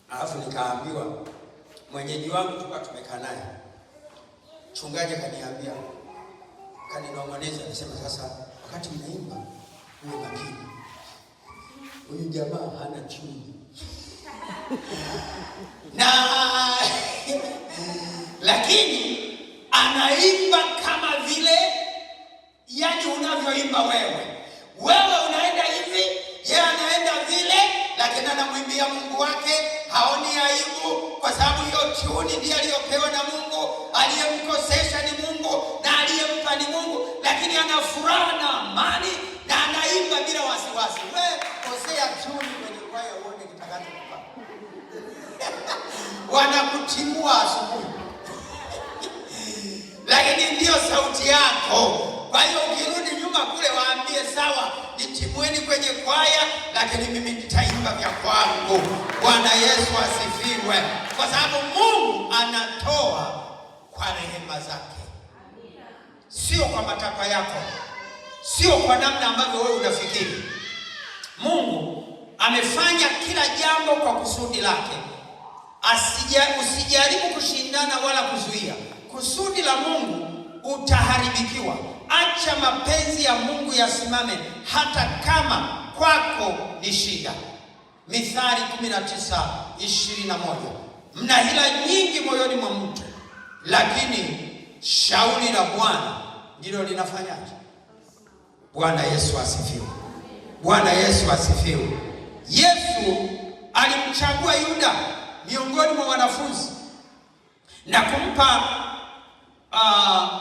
alafu nikaambiwa, mwenyeji wangu tulikuwa tumekaa naye, mchungaji akaniambia, kaninong'oneza, akasema, sasa wakati mnaimba uwe makini, huyu jamaa hana chuni na lakini anaimba kama vile yani unavyoimba wewe unaenda hivi, yeye anaenda vile, lakini anamwimbia Mungu wake, haoni aibu, kwa sababu hiyo tuni ndiye aliyopewa na Mungu. Aliyemkosesha ni Mungu na aliyempa ni Mungu, lakini ana furaha na amani na anaimba bila wasiwasi. Wewe kosea tuni kwenye kwaya uone kitakachokupa. Wanakutimua asubuhi lakini ndio sauti yako. Kwa hiyo ukirudi nyuma kule, waambie sawa, nitimueni kwenye kwaya, lakini mimi nitaimba vya kwangu. Bwana Yesu asifiwe, kwa sababu Mungu anatoa kwa rehema zake, sio kwa matakwa yako, sio kwa namna ambavyo wewe unafikiri. Mungu amefanya kila jambo kwa kusudi lake. Usijaribu kushindana wala kuzuia kusudi la Mungu, utaharibikiwa. Acha mapenzi ya Mungu yasimame hata kama kwako ni shida. Mithali 19:21. Mna hila nyingi moyoni mwa mtu, lakini shauri la Bwana ndilo linafanyaje? Bwana Yesu asifiwe. Bwana Yesu asifiwe. Yesu alimchagua Yuda miongoni mwa wanafunzi na kumpa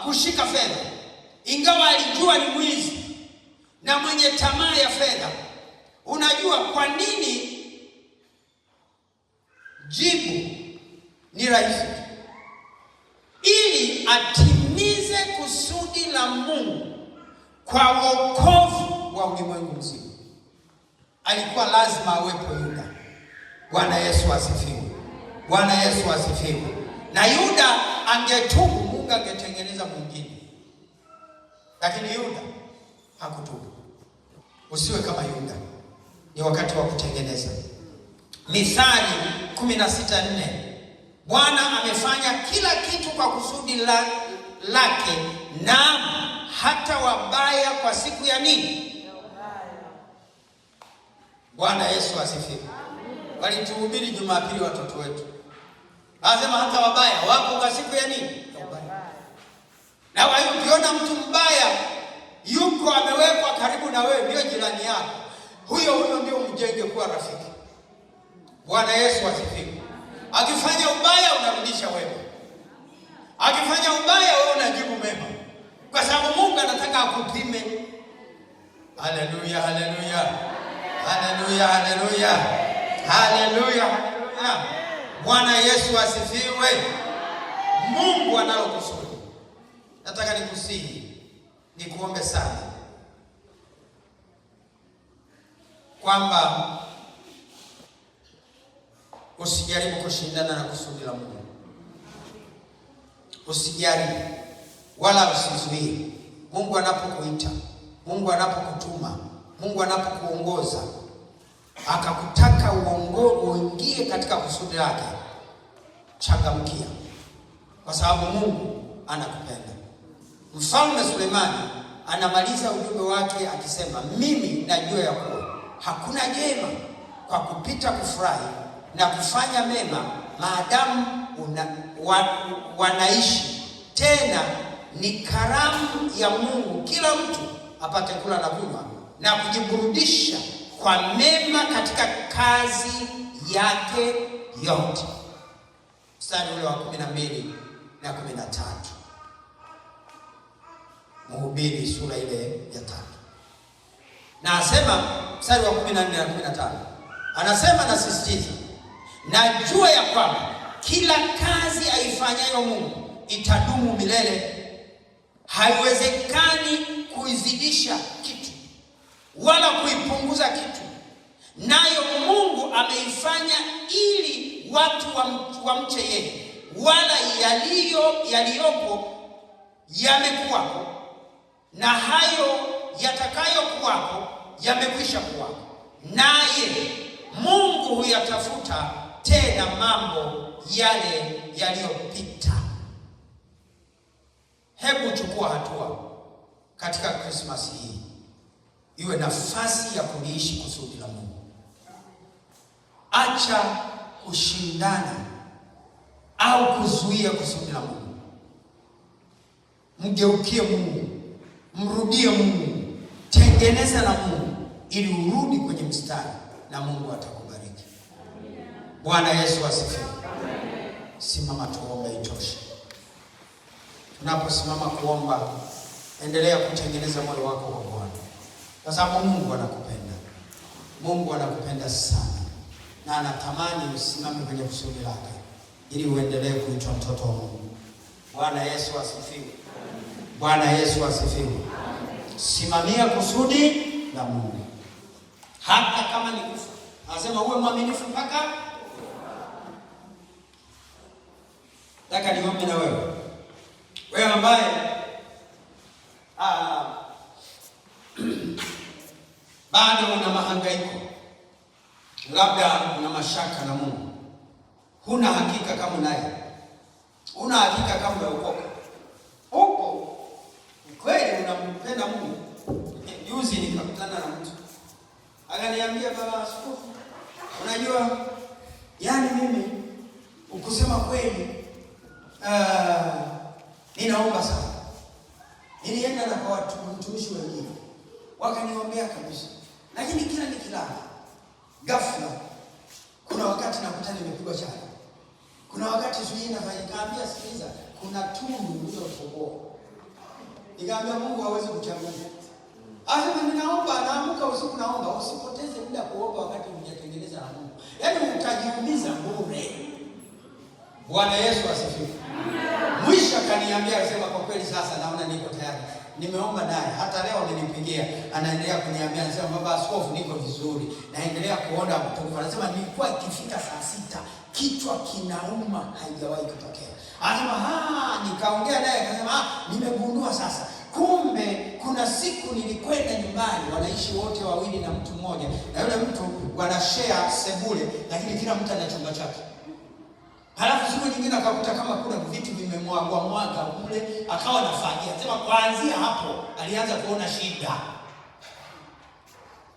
kushika fedha, ingawa alijua ni mwizi na mwenye tamaa ya fedha. Unajua kwa nini? Jibu ni rahisi, ili atimize kusudi la Mungu kwa wokovu wa ulimwengu mzima. Alikuwa lazima awepo Yuda. Bwana Yesu asifiwe. Bwana Yesu asifiwe. Na Yuda angetubu, Mungu angetengeneza mwingine, lakini Yuda hakutubu. Usiwe kama Yuda, ni wakati wa kutengeneza. Mithali 16:4. Bwana amefanya kila kitu kwa kusudi lake, na hata wabaya kwa siku ya nini? Bwana Yesu asifiwe. Walituhubiri Jumapili watoto wetu, anasema hata wabaya wapo kwa siku ya nini? Na wewe ukiona mtu mbaya yuko amewekwa karibu na wewe, ndio jirani yako, huyo ndio mjenge kuwa rafiki. Bwana Yesu asifiwe. Akifanya ubaya unarudisha wema, akifanya ubaya wewe unajibu mema, kwa sababu Mungu anataka akupime. Haleluya, haleluya, haleluya, haleluya, haleluya. Bwana Yesu asifiwe. Mungu analo kusudi. Nataka nikusihi, nikuombe sana kwamba usijaribu kushindana na kusudi la Mungu. Usijaribu wala usizuie. Mungu anapokuita, Mungu anapokutuma, Mungu anapokuongoza, akakutaka uingie katika kusudi lake, changamkia, kwa sababu Mungu anakupenda. Mfalme Sulemani anamaliza ujumbe wake akisema, mimi najua ya kuwa hakuna jema kwa kupita kufurahi na kufanya mema maadamu wanaishi. Tena ni karamu ya Mungu kila mtu apate kula na kunywa na kujiburudisha kwa mema katika kazi yake yote. Mstari ule wa 12 na 13. Mhubiri sura ile ya 3. Na asema mstari wa 14 na 15. Anasema, nasisitiza, najua ya kwamba kila kazi aifanyayo Mungu itadumu milele. Haiwezekani kuizidisha kitu wala kuipunguza kitu. Nayo Mungu ameifanya ili watu wamche yeye, wala yaliyopo yamekuwako, na hayo yatakayokuwako yamekwisha kuwako, naye Mungu huyatafuta tena mambo yale yaliyopita. Hebu chukua hatua katika Krismasi hii, iwe nafasi ya kuliishi kusudi la Mungu. Acha kushindana au kuzuia kusudi la Mungu. Mgeukie Mungu, mrudie Mungu, tengeneza na Mungu ili urudi kwenye mstari na Mungu atakubariki. Bwana Yesu asifiwe. Simama tuombe, itoshe. Tunaposimama kuomba, endelea kutengeneza moyo wako kwa Bwana, kwa sababu Mungu anakupenda. Mungu anakupenda sana na anatamani usimame kwenye kusudi lake ili uendelee kuitwa mtoto wa Mungu. Bwana Yesu asifiwe. Bwana Yesu asifiwe. Simamia kusudi la Mungu hata kama ni kufa. Anasema uwe mwaminifu mpaka. Nataka niombe na wewe ambaye bado una mahangaiko, labda una mashaka na Mungu, huna hakika kama naye, huna hakika kama umeokoka. Huko kweli unampenda Mungu. Juzi nikakutana na mtu akaniambia, baba askofu, unajua yani mimi ukusema kweli ninaomba sana. Nilienda na kwa watu mtumishi wengine wakaniombea kabisa, lakini kila nikilala ghafla kuna wakati nakuta nimepigwa chali, kuna wakati sijui nafanya. Sikiliza, kuna tundu uliotoboa. Nikamwambia Mungu hawezi kuchagua. Asema ninaomba, naamka usiku naomba. Usipoteze muda kuomba wakati hujatengeneza na Mungu. Yaani utajiumiza bure. Bwana Yesu asifiwe. Mwisho akaniambia, akasema kwa kweli sasa naona niko tayari. Nimeomba naye, hata leo nilipigia, anaendelea kuniambia, anasema baba askofu niko vizuri, naendelea kuona mtukufu. Anasema nilikuwa ikifika saa 6 kichwa kinauma, haijawahi kutokea. Anasema nikaongea naye, akasema nimegundua sasa. Kumbe kuna siku nilikwenda nyumbani, wanaishi wote wawili na mtu mmoja, na yule mtu wanashare sebule, lakini kila mtu ana chumba chake. Halafu siku nyingine akakuta kama kuna vitu vimemwagwa kule, akawa anafagia. Anasema kuanzia hapo alianza kuona shida.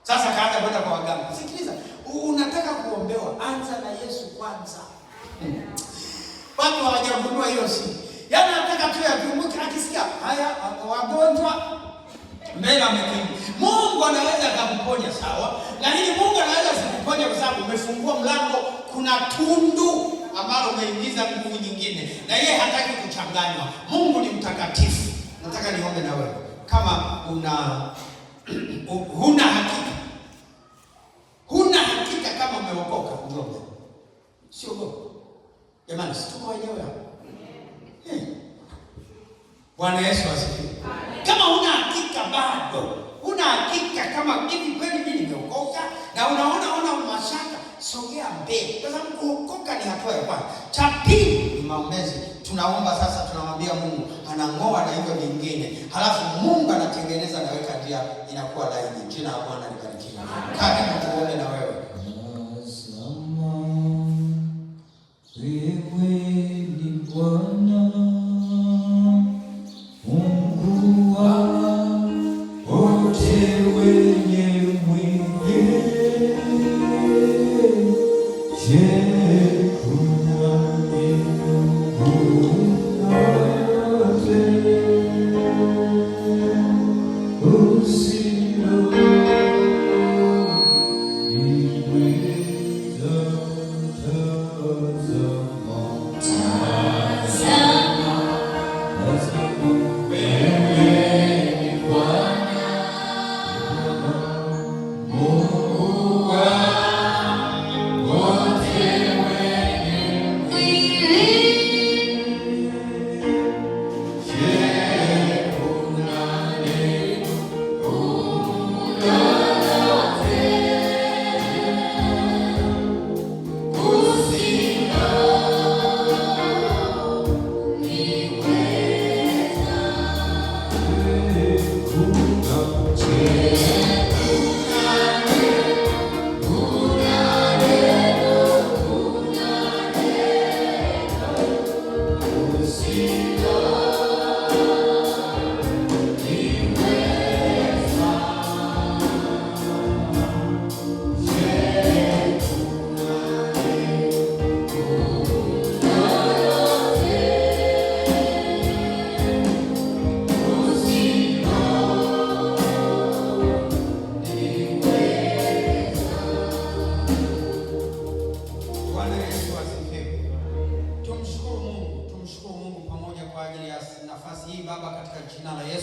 Sasa kaanza kwenda kwa waganga. Sikiliza, unataka kuombewa, anza na Yesu kwanza. Watu hawajagundua hiyo si. Yaani anataka tu yakumbuke, akisikia haya wagonjwa mbele amekimbia. Mungu anaweza kukuponya sawa, lakini Mungu anaweza kukuponya kwa sababu umefungua mlango, kuna tundu ambalo umeingiza nguvu nyingine, na yeye hataki kuchanganywa. Mungu ni mtakatifu. Nataka niombe na wewe, kama huna hakika kama umeokoka, uombe. Sio gogo. Jamani, situko wenyewe hapa. Bwana Yesu asifiwe. Kama huna hakika bado, huna hakika kama hivi kweli mimi nimeokoka, na unaona mashaka, sogea mbele, kwa sababu kuokoka ni hatua ya kwanza. Cha pili ni maombezi. Tunaomba sasa, tunamwambia Mungu, anang'oa na hivyo vingine, halafu Mungu anatengeneza, naweka njia inakuwa laini. Jina la Bwana libarikiwe. Karibu tuombe na wewe. Oh,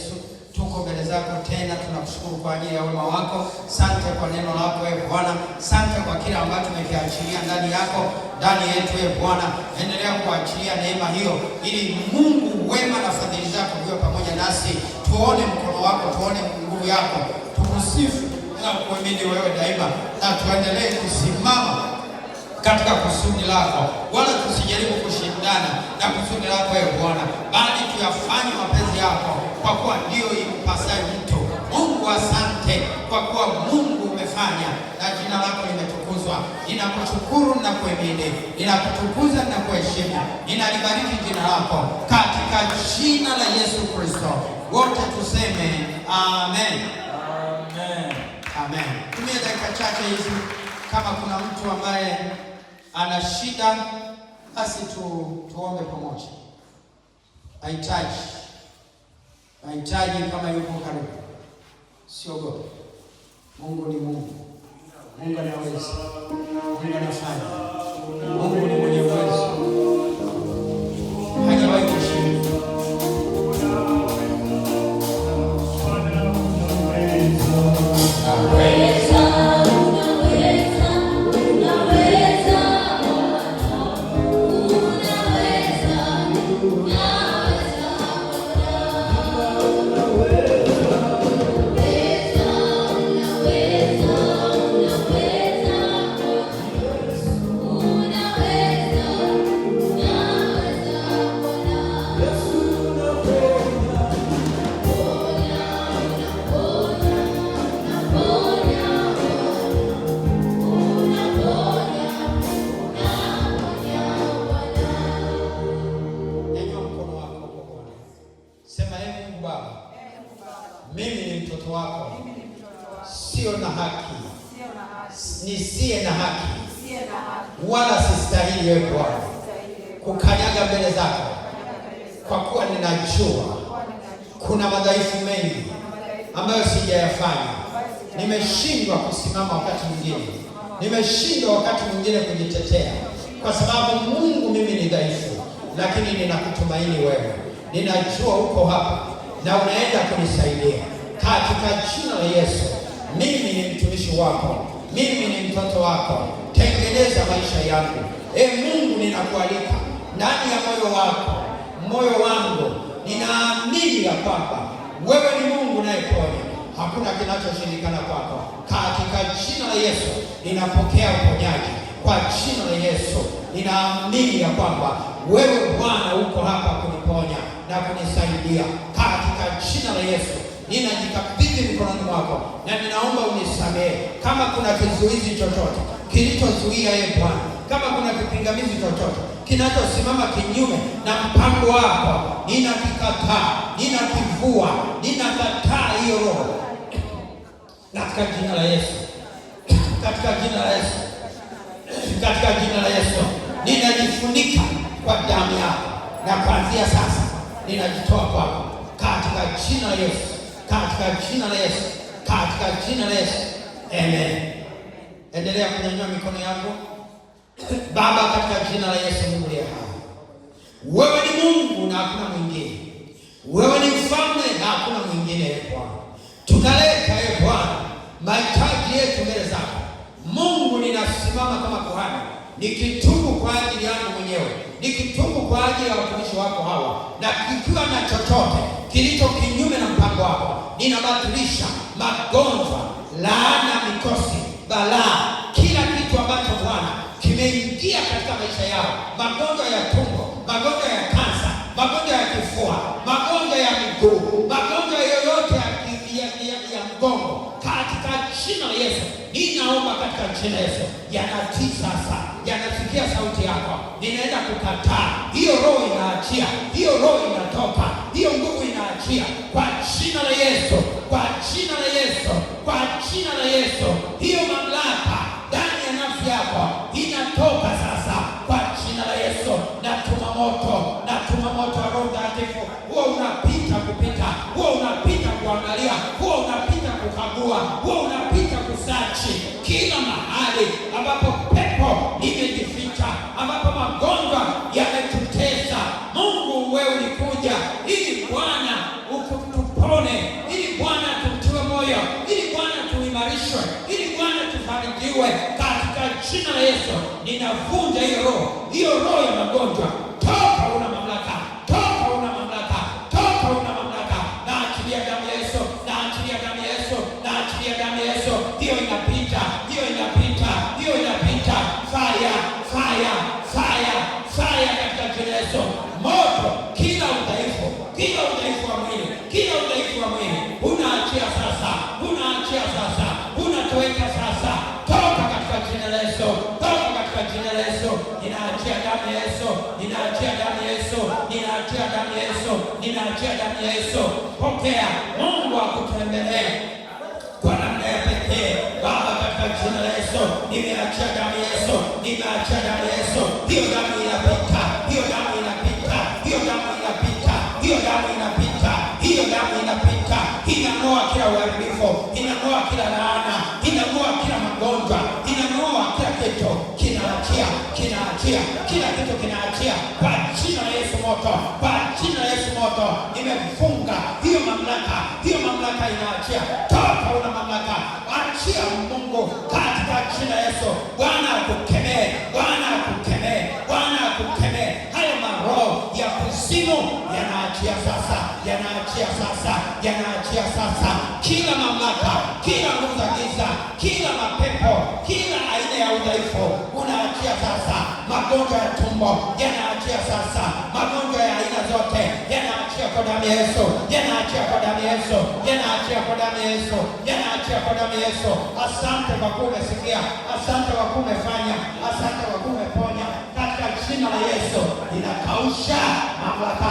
Yesu, tuko mbele zako tena, tunakushukuru kwa ajili ya wema wako. Sante kwa neno lako Bwana, sante kwa kila ambacho tumekiachilia ndani yako, ndani yetu Bwana. Endelea kuachilia neema hiyo, ili Mungu wema na fadhili zako viwe pamoja nasi, tuone mkono wako, tuone nguvu yako, tukusifu na kuamini wewe daima, na tuendelee kusimama katika kusudi lako, wala tusijaribu kushindana na kusudi lako Bwana, bali tuyafanye mapenzi yako, kwa kuwa ndio ikupasayo mtu. Mungu, asante kwa kuwa Mungu umefanya na jina lako limetukuzwa. Ninakushukuru na kuamini, ninakutukuza na kuheshimu, ninalibariki jina lako katika jina la Yesu Kristo. Wote tuseme amen. Amen. Amen. Tumia dakika chache hizi, kama kuna mtu ambaye ana shida, basi tuombe pamoja. Mahitaji kama yuko karibu, siogope. Mungu ni Mungu. Mungu anaweza. Mungu anafanya. Mungu ni mwenye uwezo. Hajawahi kushindwa. Mimi ni mtoto wako, sio na haki, nisiye na haki, wala sistahili wewe Bwana kukanyaga mbele zako, kwa kuwa ninajua kuna madhaifu mengi ambayo sijayafanya. Nimeshindwa kusimama wakati mwingine, nimeshindwa wakati mwingine kujitetea, kwa sababu Mungu, mimi ni dhaifu, lakini ninakutumaini wewe. Ninajua uko hapa na unaenda kunisaidia katika jina la Yesu. Mimi ni mtumishi wako, mimi ni mtoto wako. Tengeneza maisha yangu. Mungu, ninakualika ndani ya moyo wangu ninaamini ya kwamba wewe ni Mungu unayeponya. Hakuna kinachoshindikana kwako. Katika jina la Yesu ninapokea uponyaji kwa jina la Yesu. Ninaamini ya kwamba wewe Bwana uko hapa kuniponya na kunisaidia katika jina la Yesu. Ninajikabidhi mikononi mwako na ninaomba unisamehe kama kuna kizuizi chochote kilichozuia Bwana, kama kuna kipingamizi chochote kinachosimama kinyume na mpango wako, ninakikataa, ninakivua, ninakataa hiyo roho katika jina la Yesu, katika jina la Yesu, katika jina la Yesu. Ninajifunika kwa damu yako na kuanzia sasa ninajitoa kwako katika jina la Yesu, katika jina la Yesu, katika jina la Yesu. Amen. Endelea kunyanyua mikono yako. Baba, katika jina la Yesu, Mungu aliye hai, wewe ni Mungu na hakuna mwingine. Wewe ni mfalme na hakuna mwingine. Bwana, tunaleta Bwana mahitaji yetu mbele zako. Mungu, ninasimama kama kuhani nikitubu kwa ajili yangu mwenyewe, nikitubu kwa ajili ya watumishi wako hawa, na kikiwa na chochote kilicho kinyume na mpango wako, ninabatilisha magonjwa, laana, mikosi, balaa, kila kitu ambacho Bwana kimeingia katika maisha yao, magonjwa ya tumbo, magonjwa ya kansa, magonjwa ya kifua, magonjwa ya miguu, magonjwa yoyote ya mgongo, katika jina la Yesu ninaomba katika jina la Yesu, yanatii sasa, yanasikia sauti yako. Ninaenda kukataa hiyo roho, inaachia hiyo roho, inatoka hiyo nguvu, inaachia kwa jina la Yesu, kwa jina la Yesu, kwa jina la Yesu. Hiyo mamlaka ndani ya nafsi yako inatoka sasa kwa jina la Yesu. Natuma moto, natuma moto wa Roho Mtakatifu. Huo unapita kupita, huo unapita kuangalia, huo unapita kukagua, huo unapita kusachi kila mahali ambapo pepo imejificha, ambapo magonjwa yametutesa. Mungu, wewe ulikuja ili Bwana ukutupone tupone, ili Bwana tumtiwe moyo, ili Bwana tuimarishwe, ili Bwana tufarijiwe katika jina la Yesu. Ninavunja hiyo roho ya magonjwa. Toka, una mamlaka, toka, una mamlaka, toka, una mamlaka. Naachilia damu ya Yesu, naachilia damu ya Yesu, naachilia damu ya Yesu. Hiyo inapita, hiyo inapita, hiyo inapita. Fire, fire, fire, fire katika jina la Yesu. Moto, kila udhaifu wa mwili, kila udhaifu wa mwili, unaachia sasa, unaachia sasa, unatoweka sasa. Toka katika jina la Yesu, toka katika jina la Yesu. Ninaachia damu ya Yesu, ninaachia damu ya Yesu, ninaachia damu ya Yesu, ninaachia damu ya Yesu. Pokea, Mungu akutembelee kwa namna ya pekee. Baba, katika jina la Yesu, nimeachia damu ya Yesu, nimeachia damu ya Yesu. Hiyo damu inapita, hiyo damu inapita, hiyo damu inapita, hiyo damu inapita, hiyo damu inapita. Inang'oa kila uharibifu, inang'oa kila laana, inang'oa kila magonjwa, inang'oa kila kitu. Kinaachia, kinaachia, kila kitu kinaachia kwa jina la Yesu. Moto, kwa jina la Yesu, moto. Nimefunga hiyo mamlaka, hiyo mamlaka inaachia. Toka, una mamlaka, achia Mungu katika jina la Yesu. Bwana akukemee, Bwana akukemee, Bwana akukemee. Hayo maroho ya kuzimu yanaachia sasa, yanaachia sasa, yanaachia sasa. Kila mamlaka, kila nguvu za giza, kila mapepo, kila aina ya udhaifu unaachia sasa. Magonjwa ya tumbo yanaachia sasa, magonjwa ya aina zote yanaachia kwa damu ya Yesu, yanaachia kwa damu ya Yesu, yanaachia kwa damu ya Yesu, yanaachia kwa damu ya Yesu. Asante kwa kuwa umesikia, asante kwa kuwa umefanya, asante kwa kuwa umeponya. Katika jina la Yesu ninakausha mamlaka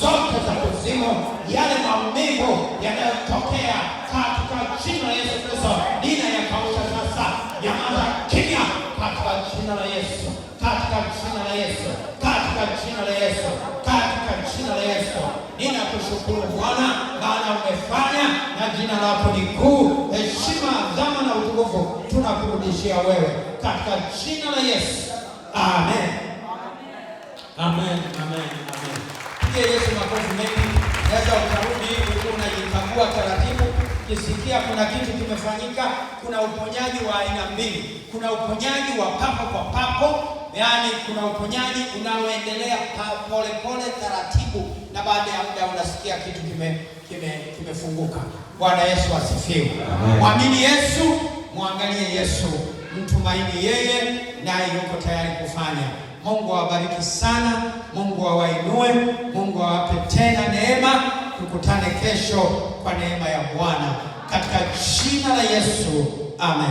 zote za kuzimu, yale maumivu yanayotokea katika jina la Yesu Kristo ninayakausha sasa. Nyamaza kimya katika jina la Yesu, katika jina la Yesu, katika jina la Yesu, katika jina la Yesu. Ninakushukuru Bwana, maana umefanya na jina lako ni kuu. Heshima, adhama na utukufu tunakurudishia wewe katika jina la Yesu. Amen. Amen. Amen. Amen. Pigia Yesu makofi mengi. Naweza ukarudi huko unajikagua taratibu. Kisikia kuna kitu kimefanyika. Kuna uponyaji wa aina mbili. Kuna uponyaji wa papo kwa papo, yaani kuna uponyaji unaoendelea pole pole taratibu, na baada ya muda unasikia kitu kimefunguka. Bwana Yesu asifiwe. Mwamini Yesu, muangalie Yesu, mtumaini yeye, naye yuko tayari kufanya. Mungu awabariki sana, Mungu awainue, Mungu awape tena neema. Tukutane kesho kwa neema ya Bwana katika jina la Yesu. Amen.